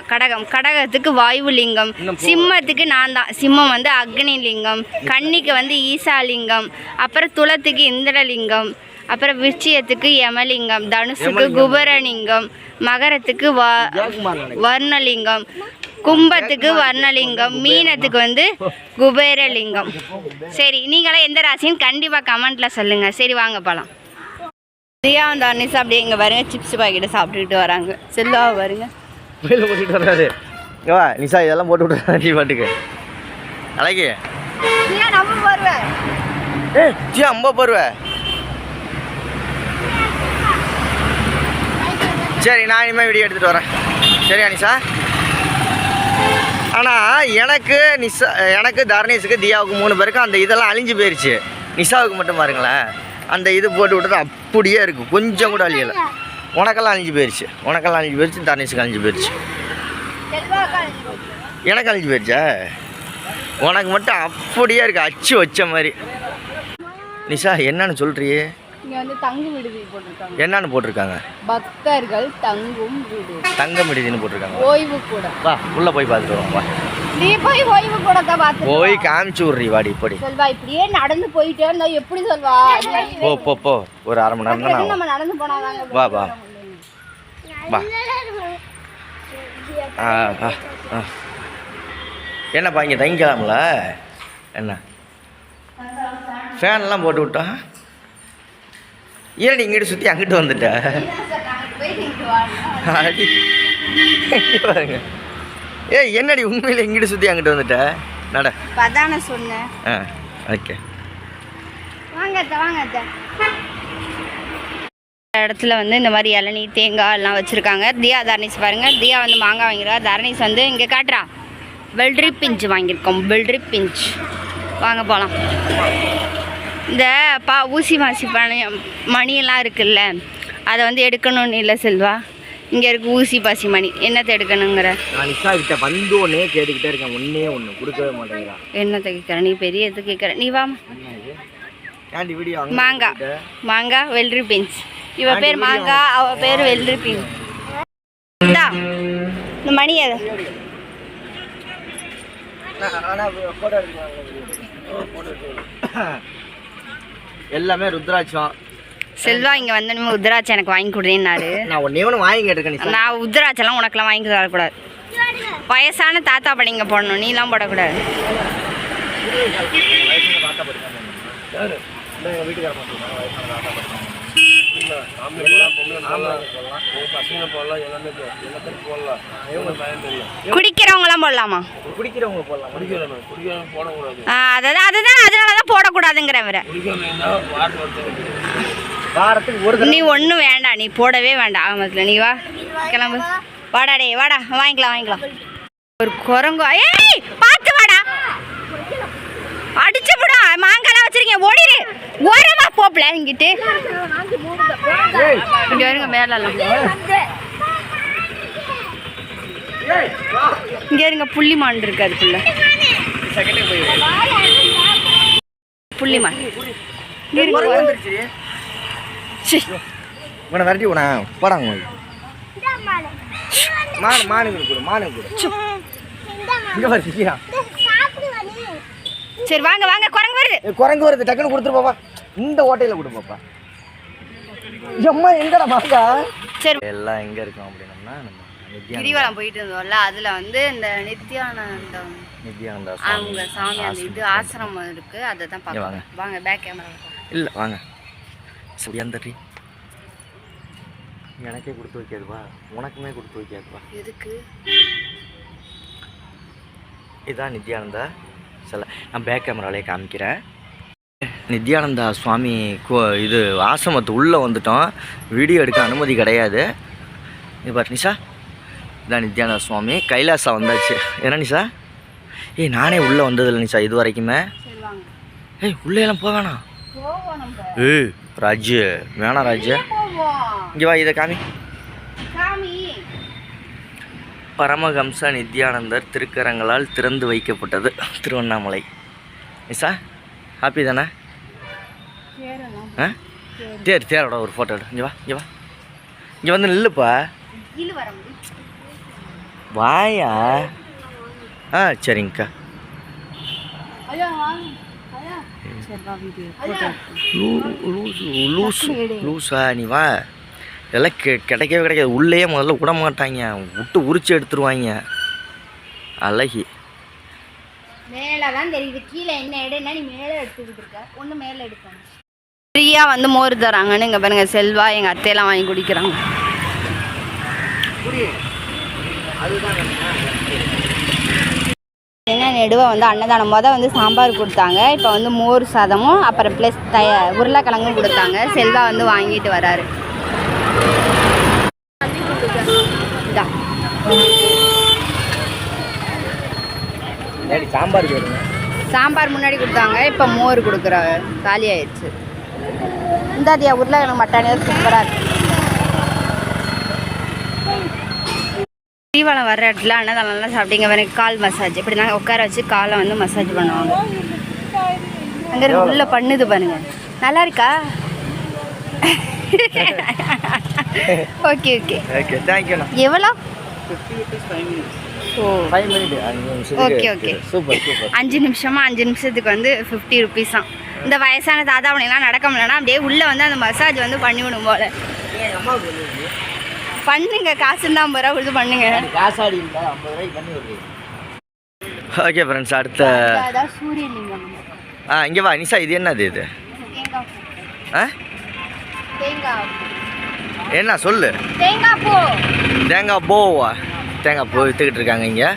S2: கடகத்துக்கு வாயு லிங்கம், சிம்மத்துக்கு நான் தான், சிம்மம் வந்து அக்னி லிங்கம், கன்னிக்கு வந்து ஈசாலிங்கம், அப்புறம் துலத்துக்கு இந்திரலிங்கம், அப்புறம் விருச்சியத்துக்கு யமலிங்கம், தனுசுக்கு குபரலிங்கம், மகரத்துக்கு வர்ணலிங்கம், கும்பத்துக்கு வர்ணலிங்கம், மீனத்துக்கு வந்து குபேரலிங்கம். சரி, நீங்களாம் எந்த ராசின்னு கண்டிப்பாக கமெண்ட்டில் சொல்லுங்கள். சரி வாங்க போகலாம். தியா அந்த அன்னிஸ் அப்படியே இங்கே பாருங்க, சிப்ஸ் பாக்கெட்டை சாப்பிட்டுக்கிட்டு வராங்க. செல்வா பாருங்க,
S1: கோயிலில் போட்டுட்டு வர்றாரு. வா நிஷா, இதெல்லாம் போட்டு விட்றாரு பாட்டுக்கு. அழகி
S2: நம்ம வருவேன்.
S1: ஜி அம்பா போடுவேன். சரி நான் இனிமேல் வீடியோ எடுத்துகிட்டு வரேன். சரியா நிஷா? ஆனால் எனக்கு தர்ணேஷுக்கு தியாவுக்கு 3 பேருக்கு அந்த இதெல்லாம் அழிஞ்சு போயிடுச்சு. நிஷாவுக்கு மட்டும் பாருங்களேன், அந்த இது போட்டு விட்டது அப்படியே இருக்குது, கொஞ்சம் கூட அழியலை. உனக்கெல்லாம் அழிஞ்சு போயிடுச்சு, தர்ணேஷுக்கு அழிஞ்சு போயிடுச்சு. எனக்கு அழிஞ்சு போயிடுச்சா? உனக்கு மட்டும் அப்படியே இருக்குது, அச்சு வச்ச மாதிரி. நிஷா என்னன்னு சொல்கிறியே?
S2: இங்கே வந்து தங்கு விடுதி போட்டிருக்காங்க.
S1: என்னன்னு போட்டிருக்காங்க?
S2: பக்தர்கள் தங்கும் வீடு,
S1: தங்கம் விடுதின்னு போட்டிருக்காங்க.
S2: ஓய்வு கூட.
S1: வா உள்ளே போய் பார்த்துட்டு வரோம். வா
S2: நீ போய் ஓய்வு கூட தான் பார்த்து
S1: போய் காமிச்சு விட்றி. வாடி இப்படி
S2: சொல்வா, இப்படியே நடந்து போயிட்டே இருந்தா எப்படி சொல்வா?
S1: போ ஒரு 1/2 மணி நேரம் தான்
S2: நம்ம நடந்து போனாதாங்க.
S1: வா என்னப்பா இங்கே தங்கிக்கலாம்ல? என்ன ஃபேன்லாம் போட்டு விட்டா? ஏன்டி இங்கிட்டு சுற்றி அங்கிட்டு வந்துட்ட? அடி பாருங்க. ஏய் என்னடி உண்மையில் இங்கிட்டு சுற்றி அங்கிட்டு வந்துட்ட? நட
S2: அதான சொன்னேன்.
S1: ஓகே
S2: வாங்க. இடத்துல வந்து இந்த மாதிரி இளநீ தேங்காய் எல்லாம் வச்சுருக்காங்க. தியா தர்ணீஸ் பாருங்கள், தியா வந்து மாங்காய் வாங்கிடுவா, தர்ணீஸ் வந்து இங்கே காட்டுறா வெள்ளரி பிஞ்சு வாங்கியிருக்கோம். வெள்ளரி பிஞ்சு வாங்க போகலாம். இந்த ஊசி மாசி மணியெல்லாம் இருக்குல்ல, அதை வந்து எடுக்கணும்னு இல்லை செல்வா. இங்கே இருக்குது ஊசி பாசி மணி, என்னத்தை எடுக்கணுங்கிற?
S1: நான் நிஷா கிட்ட வந்து ஒன்றே கேட்டுக்கிட்டே இருக்கேன், ஒன்று கொடுக்கவே மாட்டேங்கிறான்.
S2: என்னத்தை கேட்குற நீ? பெரிய எது கேட்குற நீ? வா மாங்காய் வெள்ளரி பிஞ்ச். இவ பேர் மாங்காய், அவ பேர் வெள்ளரி பிஞ்ச். இந்த மணி எது?
S1: எல்லாமே ருத்ராட்சம்.
S2: செல்வா இங்கே வந்து நம்ம உத்ராட்சம் எனக்கு வாங்கி கொடுறேன்னாரு.
S1: நான் ஒன்றே ஒன்று வாங்கி கேட்டிருக்கேன்.
S2: நான் உத்ராட்சம்லாம் உனக்குலாம் வாங்கி தரக்கூடாது. வயசான தாத்தா படிங்க போடணும், நீலாம் போடக்கூடாது.
S3: எங்கள் வீட்டுக்கார மட்டும்
S2: குடிக்கிறவங்களாம் போடலாமா?
S3: குடிக்கிறவங்க போடலாம்.
S2: அதுதான் அதனால தான் போடக்கூடாதுங்கிறவர.
S3: வாரத்துக்கு ஒரு
S2: நீ ஒன்றும் வேண்டாம், நீ போடவே வேண்டாம். ஆமாத்தில் நீ வா, கிளம்பு. வாடா டே வாடா, வாங்கிக்கலாம். ஒரு குரங்கு, ஏய் பார்த்து வாடா, அடிச்சு விடா. மாங்காலாம் வச்சிருக்கேன், ஓடிடு. ஓரமா போப்பல இங்கிட்டு. இங்க வருங்க மேலாம். இங்க இருங்க, புள்ளிமான் இருக்கு அதுக்குள்ள. புள்ளிமான்
S1: உன விரட்டி உன போடாங்க. மானுக்கு
S2: சரி வாங்க
S1: குரங்கு வருது, டக்குன்னு கொடுத்துரு பாப்பா. இந்த ஓட்டையில கொடு பாப்பா. அம்மா எங்கடா மாங்கா?
S2: சரி
S1: எல்லாம் எங்க இருக்கோம் அப்படின்னா நம்ம
S2: கிரிவலம் போயிட்டு இருந்தோம்ல, அதுல வந்து இந்த நித்யானந்தம் அவங்க சாமி அந்த இது ஆசிரமம் இருக்கு, அதை தான் பார்க்கலாம். வாங்க பேக் கேமரா.
S1: இல்லை வாங்க சுயந்தரி. எனக்கே கொடுத்து வைக்காதுப்பா, உனக்குமே கொடுத்து வைக்காதுப்பா.
S2: எதுக்கு?
S1: இதுதான் நித்யானந்தா சில. நான் பேக் கேமராலே காமிக்கிறேன். நித்யானந்தா சுவாமி இது ஆசிரமத்து உள்ளே வந்துட்டோம். வீடியோ எடுக்க அனுமதி கிடையாது. இது பாரு நிஷா, இதான் நித்யானந்தா சுவாமி. கைலாசா வந்தாச்சு. என்ன நிஷா? ஏய் நானே உள்ளே வந்ததில்லை நிஷா இது வரைக்குமே. ஏய் உள்ளே எல்லாம் போக வேணாம். ஏய் ராஜு வேணாம் ராஜு, இங்கே வா, இதை காமி. பரமஹம்ச நித்யானந்தர் திருக்கரங்களால் திறந்து வைக்கப்பட்டது திருவண்ணாமலை. நிஷா ஹாப்பி தானே? ஆ தேரோட ஒரு ஃபோட்டோ எடு. இங்கே வந்து நில்லுப்பா. வாயா. சரிங்கக்கா. லூஸா நீ வா. இதெல்லாம் கிடைக்காது. உள்ளேயே முதல்ல விட மாட்டாங்க, விட்டு உரிச்சு எடுத்துருவாங்க. அழகி
S2: மேலே தான் தெரியுது, கீழே என்ன எடுன்னா நீ மேலே எடுத்துக்கிட்டு இருக்க. ஒன்று மேலே எடுக்கணும். ஃப்ரீயாக வந்து மோர் தராங்கன்னு இங்கே பாருங்க, செல்வா எங்கள் அத்தையெல்லாம் வாங்கி குடிக்கிறாங்க. என்ன நெடுவை வந்து அன்னதானம் வந்து சாம்பார் கொடுத்தாங்க. இப்போ வந்து மோர் சாதமும் அப்புறம் ப்ளஸ் உருளைக்கிழங்கும் கொடுத்தாங்க. செல்வா வந்து வாங்கிட்டு வராரு. சாம்பார் முன்னாடி கொடுத்தாங்க, இப்போ மோர் கொடுக்குறாங்க. காலி ஆயிடுச்சு. இந்த அதியா உருளைக்கிழங்கு மட்டானே சூப்பராக இருக்கு. தீவாளம் வர்ற இடத்துல அன்னதானம்லாம் சாப்பிட்டீங்க. எனக்கு கால் மசாஜ் இப்படி நாங்கள் உட்கார வச்சு காலை வந்து மசாஜ் பண்ணுவாங்க. அங்கே இருக்கு உள்ள பண்ணுது பாருங்க, நல்லா இருக்கா? Okay
S1: thank you.
S2: எவ்வளோ?
S1: Okay
S2: super. 5 நிமிஷமா 5 நிமிஷத்துக்கு வந்து 50 ருபீஸ் தான். இந்த வயசான தாத்தாவணிலாம் நடக்க முடியலன்னா அப்படியே உள்ளே வந்து அந்த மசாஜ் வந்து பண்ணி விடும் போல. பண்ணுங்க, காசு இருந்தால் 50 ரூபா கொடுத்து பண்ணுங்க.
S1: ஓகே ஃப்ரெண்ட்ஸ், அடுத்த
S2: சூரியலிங்கம்.
S1: இங்கே வா நிஷா. இது என்னது? இது என்ன சொல்லு? தேங்காய் பூவா? தேங்காய் பூ விற்றுக்கிட்டு இருக்காங்க இங்கே.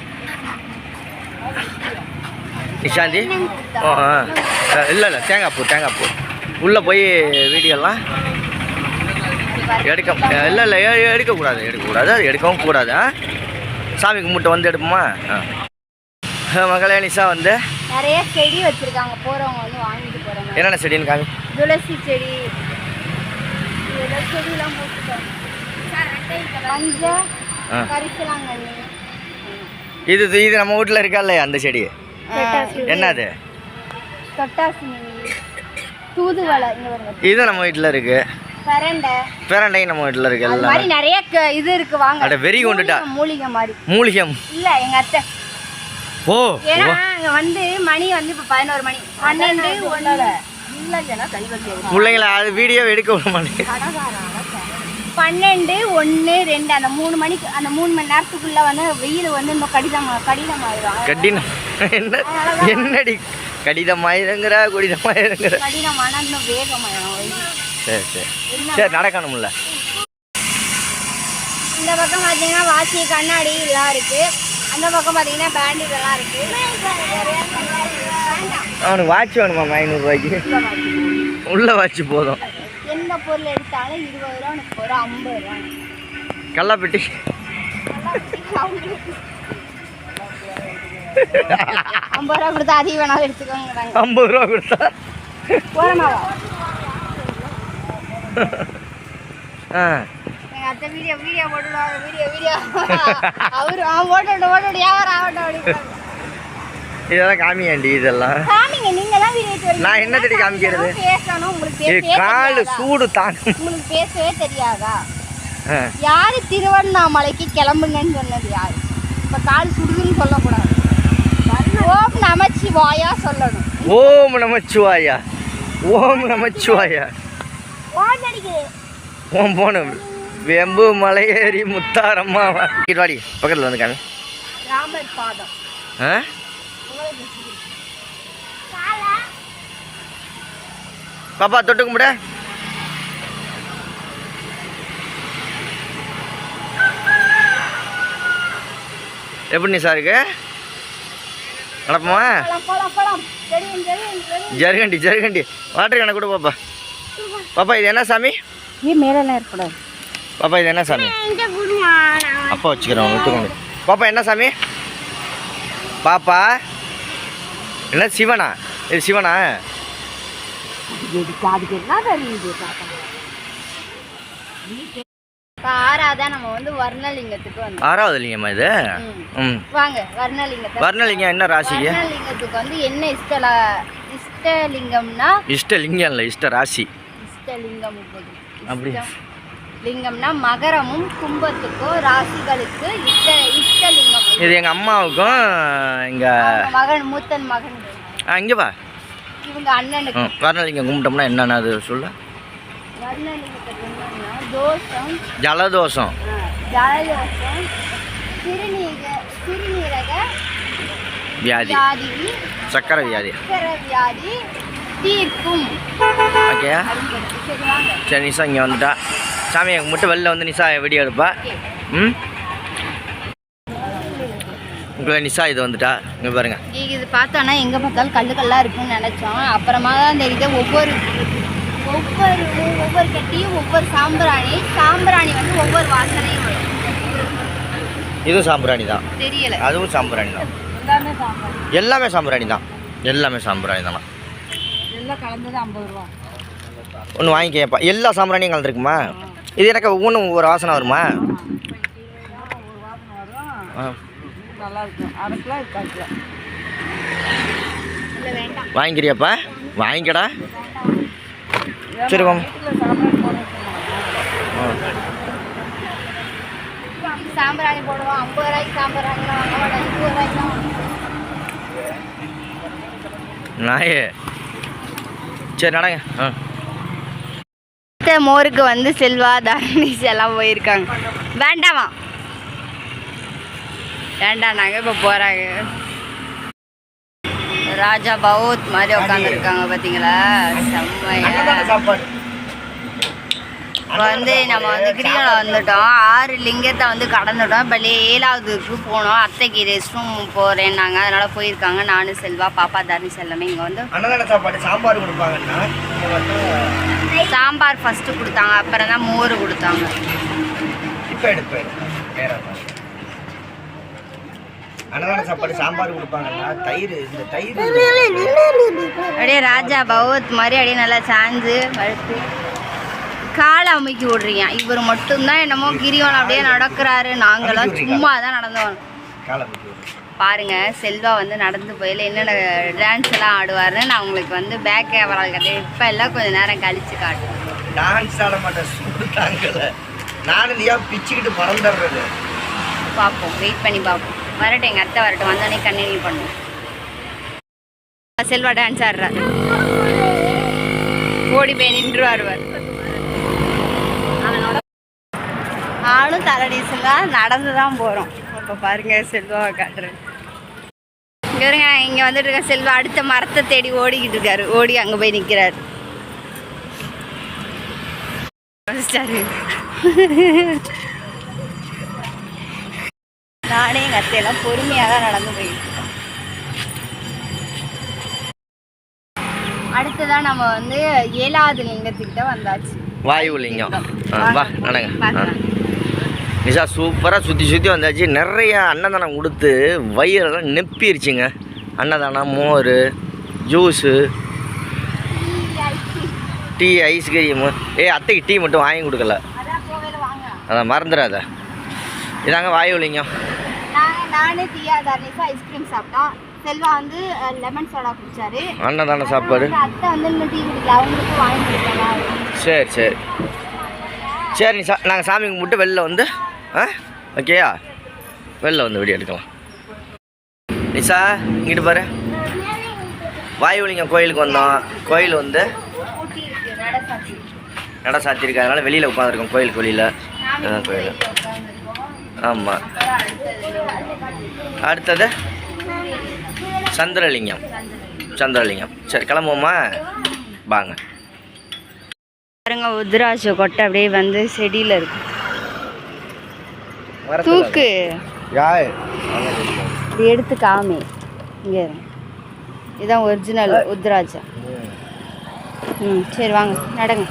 S1: நிஷாந்தி இல்லை தேங்காய் பூ. உள்ளே போய் வீடியோலாம் இல்லை எடுக்கக்கூடாது. அது எடுக்கவும் கூடாது. சாமி கும்பிட்டு வந்து எடுப்போமா? மகளே நிஷா வந்து
S2: நிறைய செடி வச்சுருக்காங்க, போகிறவங்க வந்து வாங்கிட்டு போகிறாங்க.
S1: என்னென்ன செடின்னு காமி.
S2: துளசி செடி, செடியெல்லாம் போட்டுருக்காங்க. கரிசலாங்கண்ணி.
S1: இது நம்ம வீட்டில் இருக்கா இல்லையா அந்த செடி? என்னது?
S2: தொட்டாசி, தூதுவளை.
S1: இது நம்ம வீட்டில் இருக்கு. பெரண்டை நம்ம வீட்டில் இருக்கு.
S2: அது மாதிரி நிறைய இது இருக்கு. வாங்க.
S1: அட வெறி கொண்டுட்டா.
S2: மூலிகை மாதிரி.
S1: மூலிகம்
S2: இல்லை எங்கள் அத்தை.
S1: ஓ
S2: ஏன்னா அங்கே வந்து மணி வந்து இப்போ 11 மணி 12 1
S1: பிள்ளைங்கள அது வீடியோ எடுக்க விட மாட்டேன்.
S2: 12 1 2 அந்த 3 மணிக்கு, அந்த 3 மணி நேரத்துக்குள்ள வந்து வெயில் வந்து இந்த கடினம் ஆயிடும்.
S1: கடினம் என்னடி கடிதமாயிருங்கிற குடிதமாயிருங்கிற.
S2: கடினமான இன்னும் வேகமாயிடும்.
S1: சரி சரி சரி நடக்கணும்ல.
S2: இந்த பக்கம் பார்த்தீங்கன்னா வாட்சி கண்ணாடி இதெல்லாம் இருக்கு. அந்த பக்கம் பார்த்தீங்கன்னா பேண்ட் இதெல்லாம் இருக்கு.
S1: அவனுக்கு வாட்ச் வேணுமா 500 ரூபாய்க்கு? உள்ள வாட்ச் போதும்.
S2: எந்த பொருள் எடுத்தாலும் 20 ரூபா எனக்கு ஒரு 50 ரூபா.
S1: கல்லாப்பெட்டி
S2: 50 ரூபா கொடுத்தா அதிகம் வேணாலும் எடுத்துக்கோங்க.
S1: 50 ரூபா கொடுத்தா
S2: போறமாவா?
S1: ஆ
S2: எங்கள் அத்தை வீடியோ போட்டுடுவாங்க. வீடியோ அவரு ஓட்டோட வியாபாரம் ஆகட்டும்.
S1: இதெல்லாம் காமியாண்டி இதெல்லாம்
S2: காமிங்க. நீங்க தான் வீடியோ
S1: நான் என்ன தேடி காமிக்கிறது?
S2: பேசணும். உங்களுக்கு
S1: காலு சூடு தாங்க.
S2: உங்களுக்கு பேசவே தெரியாதா? யாரு திருவண்ணாமலைக்கு கிளம்புங்கன்னு சொன்னது யாரு? இப்ப கால் சுடுதுன்னு சொல்லக்கூடாது. ஓம் நமச்சிவாயா சொல்லணும்.
S1: ஓம் நமச்சிவாயா. ஓம் நமச்சிவாயா. ஓம் போன வெம்பு மலையேறி முத்தாரம்மா வாடி பக்கத்தில் வந்து காமி.
S2: ராமர் பாதம்.
S1: பாப்பா தொட்டு கும்பிட. எப்படி நிசா இருக்கு? நடப்போமா? ஜருகண்டி ஜருகண்டி வாட்டர் கணக்கு கூட. பாப்பா பாப்பா இது என்ன சாமி?
S2: மேலாம் இருக்கக்கூடாது.
S1: பாப்பா இது என்ன சாமி? அப்பா வச்சுக்கிறோம் விட்டுக்கோங்க. பாப்பா என்ன சாமி? பாப்பா என்ன சிவனா? இது சிவனா?
S2: ஆறாவதா நம்ம வந்து வர்ணலிங்கத்துக்கு வந்து.
S1: ஆறாவது லிங்கம்மா இது?
S2: வாங்க வர்ணலிங்கத்தை.
S1: வர்ணலிங்கம் என்ன ராசிக்கு?
S2: வர்ணலிங்கத்துக்கு வந்து என்ன இஷ்டலிங்கம்னா
S1: இஷ்டலிங்கம் இல்லை இஷ்ட ராசி.
S2: இஷ்டலிங்கம்
S1: அப்படி
S2: லிங்கம்னா மகரமும் கும்பத்துக்கும் ராசிகளுக்கு இஷ்டலிங்கம்.
S1: இது எங்கள் அம்மாவுக்கும் எங்கள்
S2: மகன் மூத்தன் மகன்.
S1: இங்கே வா.
S2: இவங்க அண்ணனுக்கு.
S1: வர்ணலிங்கம் கும்பிட்டோம்னா என்னென்ன அது சொல்ல?
S2: வர்ணலிங்கத்துக்கு என்னன்னா தோஷம்,
S1: ஜலதோஷம்,
S2: ஜலதோஷம், சிறுநீரக
S1: வியாதி, சக்கரை வியாதி
S2: தீர்க்கும்.
S1: ஓகே சரி. நிஷா இங்கே வந்துட்டா. சாமி எங்கள் மட்டும் வெளில வந்து நிஷா வீடியோ எடுப்பா. உங்களை நிஷா இது வந்துட்டா. இங்கே பாருங்க.
S2: இது பார்த்தோன்னா எங்கே பார்த்தாலும் கல்லுக்கல்லாக இருக்குன்னு நினச்சோம். அப்புறமா தான் தெரியுது ஒவ்வொரு கட்டியும் ஒவ்வொரு சாம்பிராணி வந்து ஒவ்வொரு வாசனையும் வரும்.
S1: இதுவும் சாம்பிராணி தான்.
S2: தெரியல.
S1: அதுவும் சாம்பிராணி தான். எல்லாமே சாம்பிராணி தான். எல்லாமே சாம்பிராணி தானா?
S2: எல்லாம் கலந்தது 50 ரூபா.
S1: ஒன்று வாங்கிக்கப்பா. எல்லா சாம்பிராணியும் கலந்துருக்குமா? இது எனக்கு ஒவ்வொன்றும் ஒவ்வொரு வாசனை வருமா?
S2: நல்லா இருக்கும். அரைக்கலாம் இருக்காக்கலாம். இல்லை வேண்டாம்.
S1: வாங்கிக்கிறியாப்பா? வாங்கிக்கடா. சரி வாங்க.
S2: சாம்பிராணி போடுவோம். 50 ரூபாய்க்கு சாம்பிராணிலாம் வாங்க மாட்டோம். 20 ரூபாய்க்கு தான்.
S1: நாயே சரி நடங்க.
S2: மோருக்கு வந்து செல்வா தர்னிஷ் எல்லாம் போயிருக்காங்க. வேண்டாமா வேண்டாம். இப்போ போகிறாங்க. ராஜா பவுத் மாதிரி உட்காந்துருக்காங்க பார்த்தீங்களா? செம்மையா. இப்போ வந்து நம்ம வந்து கிரிவலம் வந்துட்டோம். 6 லிங்கத்தை வந்து கடந்துட்டோம். இப்போ 7ஆவதுக்கு போனோம். அத்தைக்கு ரெஸ்ட் ரூம் போகிறேன்னாங்க. அதனால் போயிருக்காங்க. நானும் செல்வா பாப்பா தர்னிஷ் எல்லாமே. இங்கே வந்து
S1: அன்னதான சாப்பாடு சாம்பார் கொடுப்பாங்கன்னா
S2: சாம்பார் ஃபஸ்ட்டு கொடுத்தாங்க. அப்புறம் தான் மோர் கொடுத்தாங்க.
S1: இப்போ எடுப்பேன். அன்னதான சாப்பாடு சாம்பார் கொடுப்பாங்கன்னா தயிர் இந்த தயிர்
S2: அப்படியே ராஜா பகவத் மாதிரி அப்படியே நல்லா சாஞ்சு வழுத்து காலை அமைக்கி விட்றீங்க. இவர் மட்டும்தான் என்னமோ கிரிவலம் அப்படியே நடக்கிறாரு. நாங்களாம் சும்மா தான் நடந்து வரோம். பாருங்க செல்வா வந்து நடந்து போயில என்னென்ன டான்ஸ் எல்லாம் ஆடுவாருன்னு நான் உங்களுக்கு வந்து பேக் கேமரா கட்டேன். இப்போ எல்லாம் கொஞ்சம் நேரம் கழிச்சு காட்டுவேன்.
S1: டான்ஸ் ஆட மாட்டேன் சொல்லிட்டாங்கல்ல. நானும் நீயா பிச்சுக்கிட்டு பறந்துடுறது.
S2: பார்ப்போம். வெயிட் பண்ணி பார்ப்போம். வரட்டும். எங்கள் அத்தை வரட்டும். வந்தோடனே கண்டினியூ பண்ணுவோம். செல்வா டான்ஸ் ஆடுறாரு. ஓடி போய் நின்று வருவார். ஆளும் தலை டீசலாக நடந்து தான் போகிறோம். இப்போ பாருங்கள் செல்வாவை காட்டுறேன். இங்கே வருங்க, இங்கே வந்துட்டு இருக்க செல்வா அடுத்த மரத்தை தேடி ஓடிக்கிட்டு இருக்காரு. ஓடி அங்கே போய் நிற்கிறாரு. நானே எங்கள் அத்தையெல்லாம் பொறுமையாக தான் நடந்து போயிட்டு. அடுத்ததான் நம்ம வந்து 7வது லிங்கத்துக்கிட்ட வந்தாச்சு.
S1: வாயு லிங்கம். வா நடங்க. நிஷா சூப்பராக சுற்றி சுற்றி வந்தாச்சு. நிறைய அன்னதானம் கொடுத்து வயிறெல்லாம் நெப்பிருச்சுங்க. அன்னதானம், மோர், ஜூஸு, டீ, ஐஸ்கிரீமு. அத்தைக்கு டீ மட்டும் வாங்கி கொடுக்கல, அதான் மறந்துடாத. இதாங்க வாயு லிங்கம்.
S2: நானே டீயா தர்னிஸா ஐஸ்கிரீம் சாப்பிட்டோம். செல்வா வந்து லெமன் சோடா குடிச்சாரு.
S1: அன்னதான சாப்பாடு.
S2: அத்தை வந்து இன்னும் டீ குடிக்கல, அவங்களுக்கும் வாங்கி கொடுக்கலாம்.
S1: சரி சரி சரி நிஷா, நாங்கள் சாமி கும்பிட்டு வெளில வந்து ஓகேயா வெளில வந்து வீடியோ எடுக்கலாம். நிஷா இங்கிட்டு பாரு, வாயுலிங்கம் கோயிலுக்கு வந்தோம். கோயில் வந்து நட சாத்திருக்கு, அதனால் வெளியில் உட்காந்துருக்கோம். கோயிலுக்கு வெளியில் கோயில். ஆமாம். அடுத்தது சந்திரலிங்கம். சந்திரலிங்கம். சரி கிளம்புவோமா? வாங்க.
S2: பாருங்க, உத்ராட்ச கொட்டை அப்படியே வந்து செடியில் இருக்கு. தூக்கு இப்படி எடுத்து காமி. இங்கே இதுதான் ஒரிஜினல் உத்ராட்சா. சரி வாங்க நடங்க.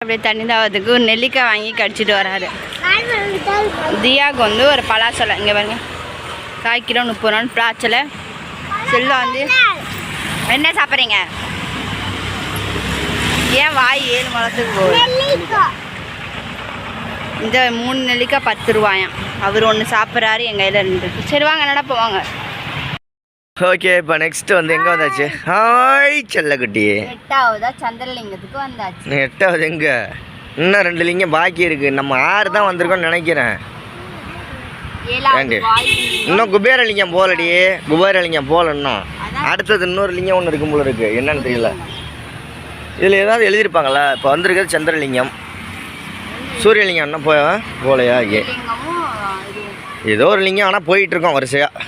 S2: அப்படியே தண்ணி தாவதுக்கு ஒரு நெல்லிக்காய் வாங்கி கடிச்சிட்டு வராரு. தியாவுக்கு வந்து ஒரு பலாச்சலை. இங்கே பாருங்க, 1 கிலோ 30 ரூபான்னு பலாச்சலை. செல்வா வந்து என்ன சாப்பிட்றீங்க? ஏன் வாய் 7 மாதத்துக்கு போகுது? இந்த 3 நெல்லிக்காய் 10 ரூபாயாம். அவர் ஒன்று சாப்பிட்றாரு, என் கையில் 2. சரி வாங்க நடப்போம் வாங்க.
S1: ஓகே, இப்போ நெக்ஸ்ட் வந்து எங்கே வந்தாச்சு? ஹாய் செல்லக்குட்டி.
S2: 8வது சந்திரலிங்கத்துக்கு வந்தாச்சு.
S1: 8வது எங்கே? இன்னும் 2 லிங்கம் பாக்கி இருக்கு. நம்ம 6 தான் வந்திருக்கோம்னு நினைக்கிறேன். இன்னும் குபேரலிங்கம் போகலடி. குபேரலிங்கம் போகலன்னா அடுத்தது இன்னொரு லிங்கம் ஒன்று இருக்கும் போல இருக்கு. என்னன்னு தெரியல. இதில் ஏதாவது எழுதியிருப்பாங்களா? இப்போ வந்திருக்கிறது சந்திரலிங்கம். சூரியலிங்கம் என்ன போகலையா? ஏதோ ஒரு லிங்கம், ஆனால் போயிட்டுருக்கோம் வரிசையாக.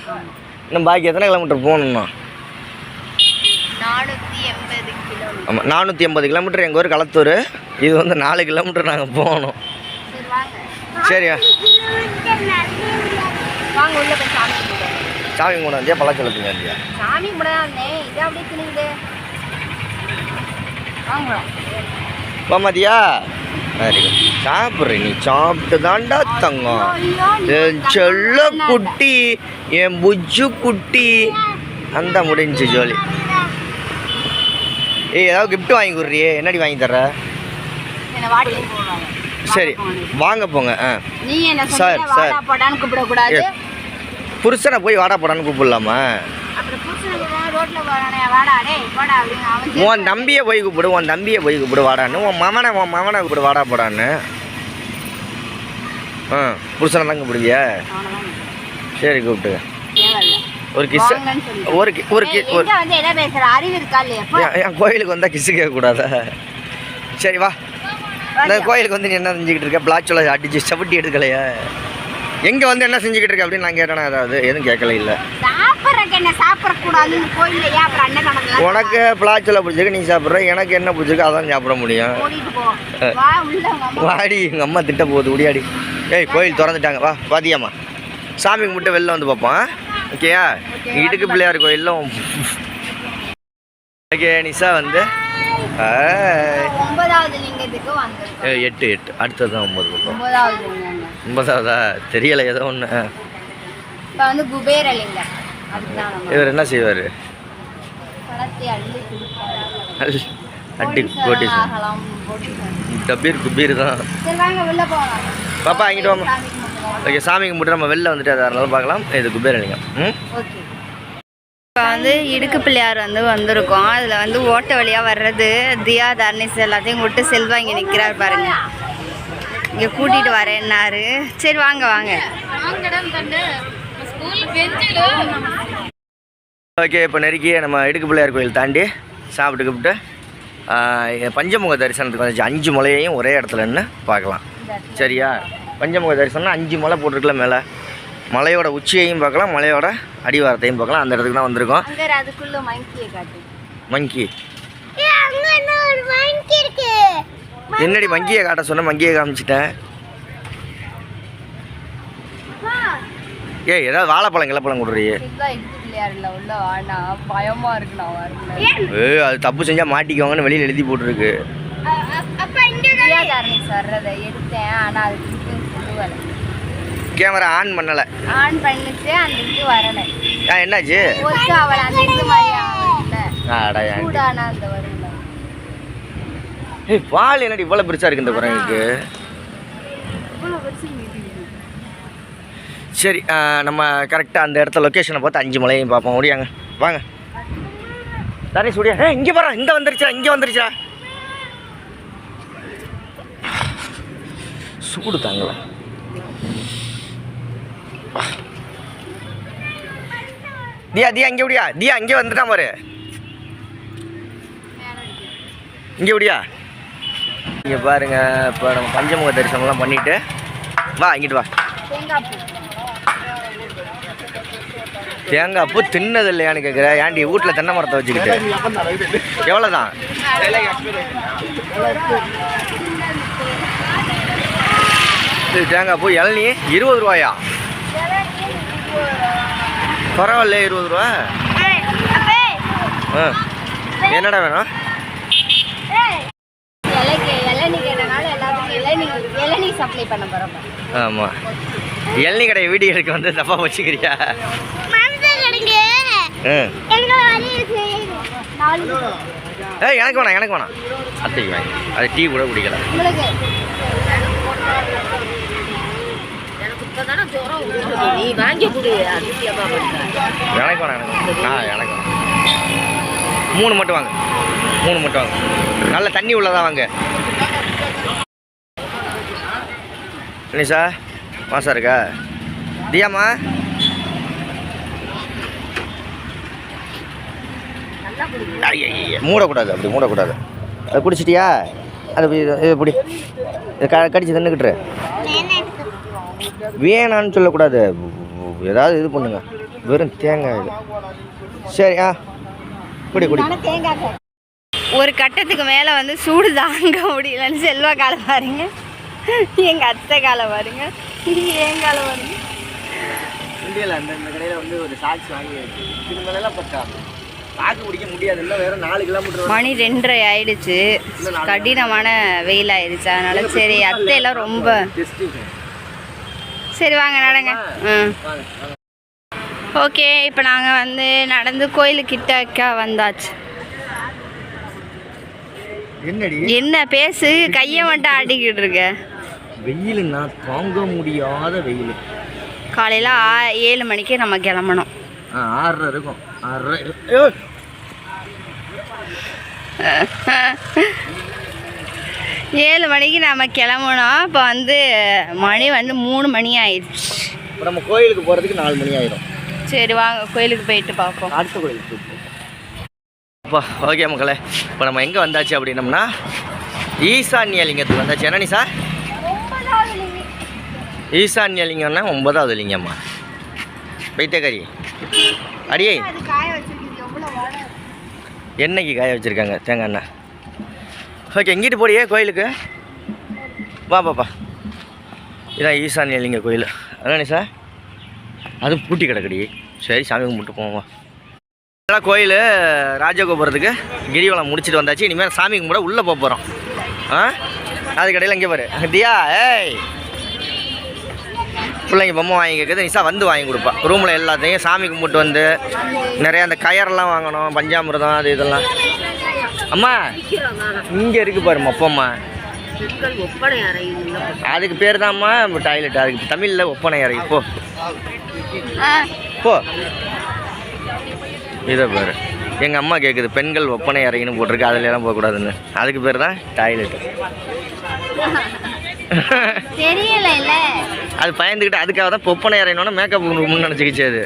S1: இன்னும் பாக்கி எத்தனை கிலோமீட்டர் போகணுன்னா?
S2: 480 கிலோமீட்டர்.
S1: ஆமாம், 480 கிலோமீட்டர். எங்கள் ஊர் களத்தூர். இது வந்து 4 கிலோமீட்டர் நாங்கள் போகணும். சரியா
S2: வாங்க உள்ள போய் சாமி கும்பிடுவோம்.
S1: சாமி கும்பிட வந்தியா? பழச்சலத்துக்கு வந்தியா?
S2: சாமி கும்பிட வந்தேன். இது அப்படியே திணிக்குது. வாங்க
S1: போமாதியா? சரி சாப்பிட்ற. நீ சாப்பிட்டு தாண்டா தங்கம். என் செல்ல குட்டி, என் புஜ்ஜு குட்டி. அந்த முடிஞ்சு ஜோலி. ஏதாவது கிஃப்ட் வாங்கி கொடுறியே, என்னடி வாங்கி தர்ற? சரி வாங்க போங்க. சார் சார்
S2: கூப்பிடக்கூடாது.
S1: புருஷனை போய் வாடா போடான்னு கூப்பிடலாமா? உன் தம்பியை போய் கூப்பிடு. உன் தம்பியை போய் கூப்பிடு வாடான்னு. உன் மவனை கூப்பிடு வாடா போடான்னு. புருஷனை தான் கூப்பிடுவியா? சரி கூப்பிட்டு ஒரு கிஸ். என் கோயிலுக்கு வந்தால் கிஸ்ஸு கேட்கக்கூடாதா? சரி வா. இந்த கோயிலுக்கு வந்து நீ என்ன செஞ்சுக்கிட்டு இருக்க? பிளாச்சோல அடிச்சு சப்பட்டி எடுக்கலையா? எங்கே வந்து என்ன செஞ்சுக்கிட்டு இருக்க அப்படின்னு நான் கேட்டேன்னா ஏதாவது எதுவும் கேட்கல. இல்லை உனக்கு பிளாச்சோல பிடிச்சிருக்கு, நீ சாப்பிட்ற. எனக்கு என்ன பிடிச்சிருக்கு அதான் சாப்பிட முடியும். வாடி, எங்கள் அம்மா திட்ட போகுது. உடியாடி. கோயில் திறந்துட்டாங்க. வா பாத்தியாம்மா, சாமி கும்பிட்டு வெளில வந்து பார்ப்போம். ஓகேயா? இடுக்கு பிள்ளையார் கோயிலும். ஓகே நிஷா வந்து
S2: 9வது லிங்கத்துக்கு வந்து
S1: 8 அடுத்தது தான் 9வதா தெரியல ஏதோ ஒன்று.
S2: இப்போ வந்து குபேரலிங்கம்.
S1: இவர் என்ன செய்வார்? அடி கோட்டி டபீர் குபீர் தான். பாப்பா இங்கிட்டு வாமா. ஓகே சாமி கும்பிட்டு நம்ம வெளில வந்துட்டு அதை அதனால பார்க்கலாம். இது குபேரலிங்கம்.
S2: இப்போ வந்து இடுக்கு பிள்ளையார் வந்து வந்திருக்கோம். அதில் வந்து ஓட்ட வழியாக வர்றது தியா தர்னிஸ் எல்லாத்தையும் விட்டு செல்வா இங்கே நிற்கிறார் பாருங்க. இங்கே கூட்டிகிட்டு வரேன்னாரு. சரி வாங்க வாங்க.
S1: ஓகே இப்போ நெருக்கி நம்ம இடுக்கு பிள்ளையார் கோயில் தாண்டி சாப்பிட்டு கூப்பிட்டு பஞ்சமுக தரிசனத்துக்கு வந்துச்சு. 5 மலையையும் ஒரே இடத்துல நின்று பார்க்கலாம். சரியா? பஞ்சமுக தரிசனம்னா 5 மலை போட்டிருக்கல மேலே. மலையோட உச்சியையும் பார்க்கலாம், மலையோட அடிவாரத்தையும் பார்க்கலாம். அந்த இடத்துக்கு தான் வந்திருக்கோம்.
S2: அங்க அதுக்குள்ள மங்கியை காட்டு.
S1: மங்கி
S2: அங்க ஒரு மங்கி இருக்கு.
S1: என்னடி மங்கியை காட்ட சொன்ன? மங்கியை காமிச்சிட்டேன். ஏய் ஏதாவது வாழைப்பழம் கிளப்பழம் கொடுறியே.
S2: உள்ள வாடா, பயமா இருக்கு. நான் வரல.
S1: அது தப்பு செஞ்சா மாட்டிக்குவாங்கன்னு வெளியில எழுதி போட்டுருக்கு.
S2: அப்பா இங்க தாரணி சர்றதை எடுத்தேன், ஆனா அது திருவல.
S1: கேமரா ஆன் பண்ணல.
S2: ஆன் பண்ணிட்டு அந்த இது வரல.
S1: என்னாச்சு?
S2: ஓகே, அவள அந்த இது மாதிரி ஆவல.
S1: ஆடா ஏன்
S2: கூடானா அந்த வரல.
S1: ஏய் பால் என்னடி இவ்வளவு பெருசா இருக்கு இந்த குரங்குக்கு?
S2: இவ்வளவு பெருசு இருக்கு.
S1: சரி, நம்ம கரெக்டாக அந்த இடத்த லொக்கேஷனை பார்த்து 5 மலையும் பார்ப்போம். ஓடியாங்க வாங்க. தானே சூடியா. இங்கே போகிறோம். இங்கே வந்துருச்சா. சூடு தாங்களா. தியா இங்கே விடியா. தியா இங்கே வந்துட்டான் பாரு. இங்கே விடியா. இங்கே பாருங்க. இப்போ நம்ம பஞ்சமுக தரிசனம்லாம் பண்ணிவிட்டு வா, இங்கிட்டு வா. தேங்காய் பூ தின்னது இல்லையான்னு கேட்குற. ஏன்டி வீட்டில் தென்னை மரத்தை வச்சுக்கிட்டு எவ்வளோதான்? இது தேங்காய் பூ இளநீ 20 ரூபாயா? பரவாயில்ல, 20 ரூபா. என்னடா வேணும்? ஆமாம், இளநீ கடையை வீடியோ எடுக்க வந்து தப்பாக வச்சுக்கிறியா? எனக்கு வேணாம். அத்தைக்கு வாங்கி அது டீ கூட குடிக்கல. எனக்கு வேணாம். 3 மட்டும் வாங்க. நல்ல தண்ணி உள்ளதான் வாங்க. நிஷா மாசா இருக்கா? தியாமா மூடக்கூடாது. அப்படி மூடக்கூடாது. அதை குடிச்சிட்டியா? அது இப்படி கடிச்சு தின்னுக்கிட்டு வேணான்னு சொல்லக்கூடாது. ஏதாவது இது பண்ணுங்க. வெறும் தேங்காய் இது. சரி, குடி.
S2: ஒரு கட்டத்துக்கு மேலே வந்து சூடு தாங்க முடியலன்னு செல்வா காலை பாருங்க, எங்கள் அத்தை காலை பாருங்க, என் காலை பாருங்க.
S1: இந்தியாவில் அந்த கடையில் வந்து ஒரு சாக்ஸ் வாங்கி வச்சு இது மேலாம் பக்கா தாக்கு பிடிக்க முடியாது. இல்லை வேறு 4 கிலோமீட்டர்.
S2: மணி 2:30 ஆயிடுச்சு. கடினமான வெயில் ஆயிடுச்சு. அதனால சரி அத்தையெல்லாம் ரொம்ப சரி வாங்க நடங்க. ஓகே, இப்போ நாங்கள் வந்து நடந்து கோயிலுக்கிட்ட வந்தாச்சு. என்ன பேசு, கையை மட்டும் ஆடிக்கிட்டு இருக்க.
S1: வெயிலுன்னா தாங்க முடியாத வெயில்.
S2: காலையில் 7 மணிக்கு நம்ம கிளம்பணும்.
S1: 6:30 இருக்கும். 6:30.
S2: 7 மணிக்கு நம்ம கிளம்பணும். இப்போ வந்து மணி வந்து 3 மணி ஆயிடுச்சு.
S1: இப்போ நம்ம கோயிலுக்கு போகிறதுக்கு 4 மணி ஆயிடும்.
S2: சரி வாங்க கோயிலுக்கு போயிட்டு பார்ப்போம்.
S1: அடுத்த கோயிலுக்கு அப்பா. ஓகே மக்களே, இப்போ நம்ம எங்கே வந்தாச்சு அப்படின்னம்னா ஈசான்ய லிங்கத்துக்கு வந்தாச்சு. என்ன நீ சார்? ஈசான்ய லிங்கம்னா 9வது லிங்கம்மா. வைத்தியக்காரி அடியே என்னைக்கு காய வச்சுருக்காங்க தேங்காய் எண்ணெய். ஓகே, எங்கிட்டு போடியே கோயிலுக்கு வா பாப்பா. இதான் ஈசான்ய லிங்க கோயில். அதானே சார்? அதுவும் பூட்டி கிடக்குடி. சரி சாமி கும்பிட்டு போவோம். கோயில் ராஜகோபுரத்துக்கு கிரிவலம் முடிச்சுட்டு வந்தாச்சு. இனிமேல் சாமி கும்பிட உள்ளே போக போகிறோம். அதுக்கடையில் இங்கே பாரு தியா. பிள்ளைங்க பொம்மை வாங்கி கேட்குது. நிஷா வந்து வாங்கி கொடுப்பா. ரூமில் எல்லாத்தையும் சாமி கும்பிட்டு வந்து நிறையா அந்த கயரெல்லாம் வாங்கணும், பஞ்சாமிரதம் அது இதெல்லாம். அம்மா இங்கே இருக்குது பாரு மொப்பம்மா. அதுக்கு பேர் தான்மா டாய்லெட். அதுக்கு தமிழில் ஒப்பனை அறை. போ இதை பாரு. எங்கள் அம்மா கேட்குது பெண்கள் ஒப்பனை அறைன்னு போட்டிருக்கு, அதில் எல்லாம் போகக்கூடாதுன்னு. அதுக்கு பேர் தான் டாய்லெட்.
S2: தெரியல.
S1: அது பயந்துக்கிட்டு அதுக்காக தான் ஒப்பனை அறையினோன்னா மேக்கப் ரூம்னு நினச்சிக்கிச்சு அது.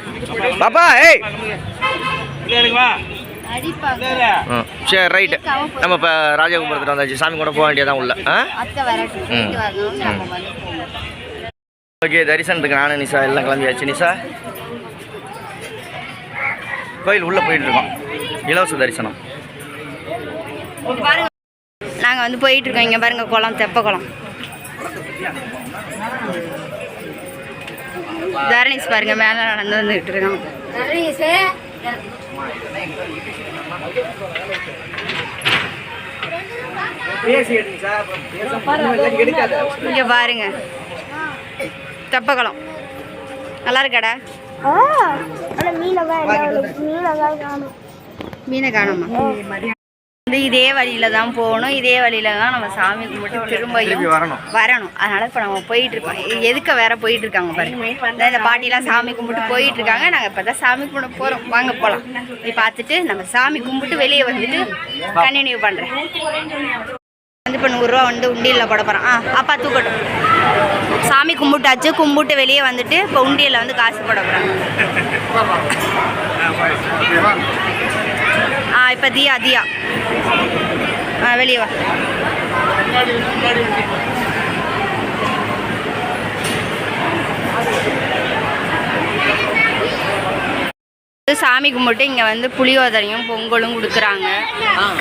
S1: பாப்பா ஏய் சரி ரைட்டு. நம்ம இப்போ ராஜகோபுரத்தில் வந்தாச்சு. சாமி கூட போக வேண்டியதான் உள்ள. ஓகே, தரிசனத்துக்கு நானும் நிஷா எல்லாம் கிளம்பியாச்சு. நிஷா கோயில் உள்ளே போயிட்டுருக்கோம், இலவச தரிசனம்.
S2: நாங்கள் வந்து போயிட்டுருக்கோம். இங்கே பாருங்கள் குளம், தெப்ப குளம். தரணீஸ் பாருங்கள் மேலே நடந்து வந்துக்கிட்டு இருக்கோம். இங்கே பாருங்க தெப்பக்குளம் நல்லா இருக்காடா. மீனை காணுமா? வந்து இதே வழியில தான் போகணும், இதே வழியில தான் நம்ம சாமி கும்பிட்டு திரும்ப வரணும். அதனால இப்போ நம்ம போயிட்டு இருக்கோம். எதுக்க வேற போயிட்டு இருக்காங்க பாருங்க. இந்த பாட்டிலாம் சாமி கும்பிட்டு போயிட்டு இருக்காங்க. நாங்கள் இப்போ தான் சாமி கும்பிட போகிறோம். வாங்க போகலாம். போய் பார்த்துட்டு நம்ம சாமி கும்பிட்டு வெளியே வந்துட்டு கண்டினியூ பண்ணுறேன். வந்து இப்போ 100 ரூபா வந்து உண்டியலில் போட போகிறோம். அப்பா தூக்கட்டும். சாமி கும்பிட்டாச்சு. கும்பிட்டு வெளியே வந்துட்டு இப்போ உண்டியலில் வந்து காசு போட போகிறாங்க. இப்போ தியா வெளியே வா. சாமி கும்பிட்டு இங்கே வந்து புளியோதரையும் பொங்கலும் கொடுக்குறாங்க.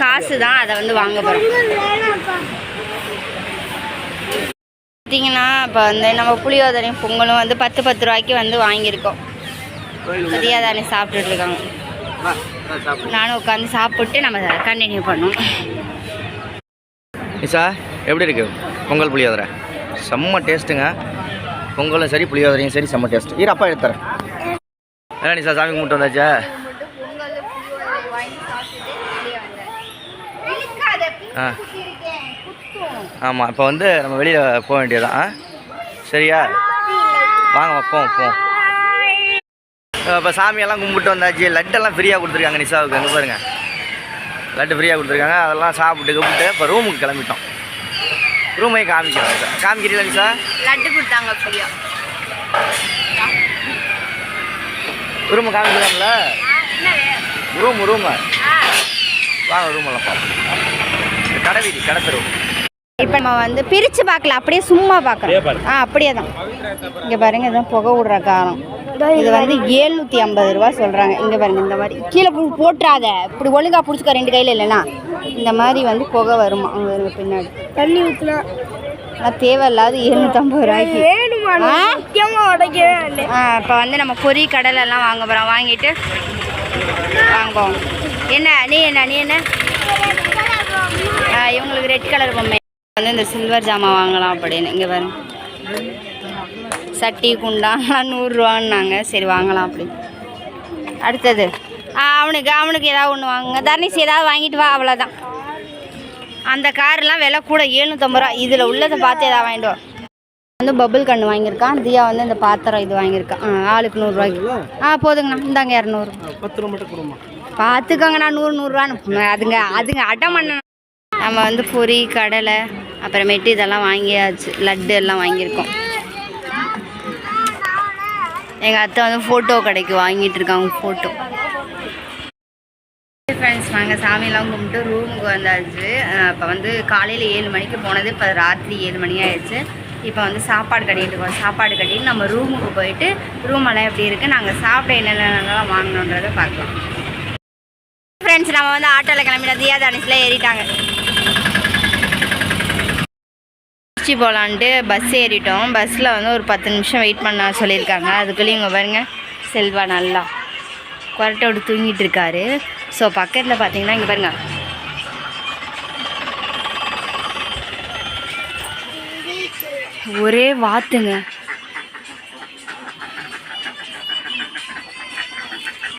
S2: காசு தான், அதை வந்து வாங்க போகிறோம். பார்த்தீங்கன்னா இப்போ வந்து நம்ம புளியோதரையும் பொங்கலும் வந்து 10 ரூபாய்க்கு வந்து வாங்கியிருக்கோம். சரியா தானே சாப்பிட்டுட்டு இருக்காங்க. நானும் உட்காந்து சாப்பிட்டு நம்ம கண்டினியூ பண்ணுவோம்.
S1: நிஷா எப்படி இருக்கு பொங்கல் புளியோதரை? செம்ம டேஸ்ட்டுங்க. பொங்கலும் சரி புளியோதரையும் சரி செம்ம டேஸ்ட். இரு அப்பா எடுத்துறேன். என்ன நிஷா சாமி கும்பிட்டு வந்தாச்சா? ஆமாம், இப்போ வந்து நம்ம வெளியில் போக வேண்டியதான். சரியா, வாங்க வைப்போம். இப்போ சாமியெல்லாம் கும்பிட்டு வந்தாச்சு. லட்டெல்லாம் ஃப்ரீயாக கொடுத்துருக்காங்க நிஷாவுக்கு. அங்கே பாருங்கள், லட்டு ஃப்ரீயாக கொடுத்துருக்காங்க. அதெல்லாம் சாப்பிட்டு இப்போ ரூமுக்கு கிளம்பிட்டோம். ரூமை காமிக்கிறீங்களா நிஷா?
S2: லட்டு கொடுத்தாங்க ஃப்ரீயாக.
S1: ரூமை காமிக்கலாம்ல? ரூமு வாங்க, ரூமெல்லாம் பார்ப்போம். கடை தெரு.
S2: இப்போ நம்ம வந்து பிரித்து பார்க்கல, அப்படியே சும்மா பார்க்குறோம். அப்படியே தான். இங்கே பாருங்கள், இதுதான் புகை விடுற காரம். இது வந்து 750 ரூபா சொல்கிறாங்க. இங்கே பாருங்கள், இந்த மாதிரி கீழே போட்டுறாத, இப்படி ஒழுங்காக பிடிச்சிக்க 2 கையில் இல்லைன்னா இந்த மாதிரி வந்து புகை வருமா. அவங்க பின்னாடி தண்ணி ஊற்றலாம். ஆனால் தேவையில்லாத 750 ரூபாய்க்கு. இப்போ வந்து நம்ம பொரி கடலெல்லாம் வாங்க போகிறோம். வாங்கிட்டு வாங்குவோம். நீ என்ன இவங்களுக்கு ரெட் கலர் பொம்மை வந்து இந்த சில்வர் ஜாமான் வாங்கலாம் அப்படின்னு. இங்கே பாருங்க, சட்டி குண்டாலாம் 100 ரூபான்னாங்க. சரி வாங்கலாம் அப்படின்னு. அடுத்தது அவனுக்கு ஏதாவது ஒன்று வாங்குங்க. தர்ணீஸ் ஏதாவது வாங்கிட்டு வா, அவ்வளோதான். அந்த காரெலாம் விலை கூட 750 ரூபா. இதில் உள்ளதை பார்த்து ஏதாவது வாங்கிட்டு வா. வந்து பபுள் கன்று வாங்கியிருக்கான். தியா வந்து இந்த பாத்திரம் இது வாங்கியிருக்கான். ஆளுக்கு 100 ரூபாய்க்கு. போதுங்கண்ணா, இந்தாங்க 200. 10 ரூபா மட்டும் கொடுமா. பார்த்துக்கோங்கண்ணா, 100 ரூபான்னு. அதுங்க அடம் பண்ண. நம்ம வந்து பொரி கடலை அப்புறமேட்டு இதெல்லாம் வாங்கியாச்சு. லட்டு எல்லாம் வாங்கியிருக்கோம். எங்கள் அத்தை வந்து ஃபோட்டோ கடைக்கு வாங்கிட்டு இருக்காங்க. ஃபோட்டோ ஃப்ரெண்ட்ஸ், நாங்கள் சாமியெல்லாம் கும்பிட்டு ரூமுக்கு வந்தாச்சு. இப்போ வந்து காலையில் 7 மணிக்கு போனது, இப்போ ராத்திரி 7 மணி ஆயிடுச்சு. இப்போ வந்து சாப்பாடு கட்டிகிட்டு இருக்கோம். சாப்பாடு கட்டிட்டு நம்ம ரூமுக்கு போயிட்டு ரூமெல்லாம் எப்படி இருக்குது, நாங்கள் சாப்பிட என்னென்னலாம் வாங்கணுன்றதை பார்க்கலாம். ஃப்ரெண்ட்ஸ், நம்ம வந்து ஆட்டோவில் கிளம்பிட்டோம். தியா தனுஷில் ஏறிட்டாங்க. திருச்சி போகலான்ட்டு பஸ் ஏறிட்டோம். பஸ்ஸில் வந்து ஒரு 10 நிமிஷம் வெயிட் பண்ண சொல்லியிருக்காங்க. அதுக்குள்ளேயும் இங்கே பாருங்கள், செல்வா நல்லா கொரட்டை விட்டு தூங்கிட்டு இருக்காரு. ஸோ பக்கத்தில் பார்த்தீங்கன்னா இங்கே பாருங்கள், ஒரே வாத்துங்க.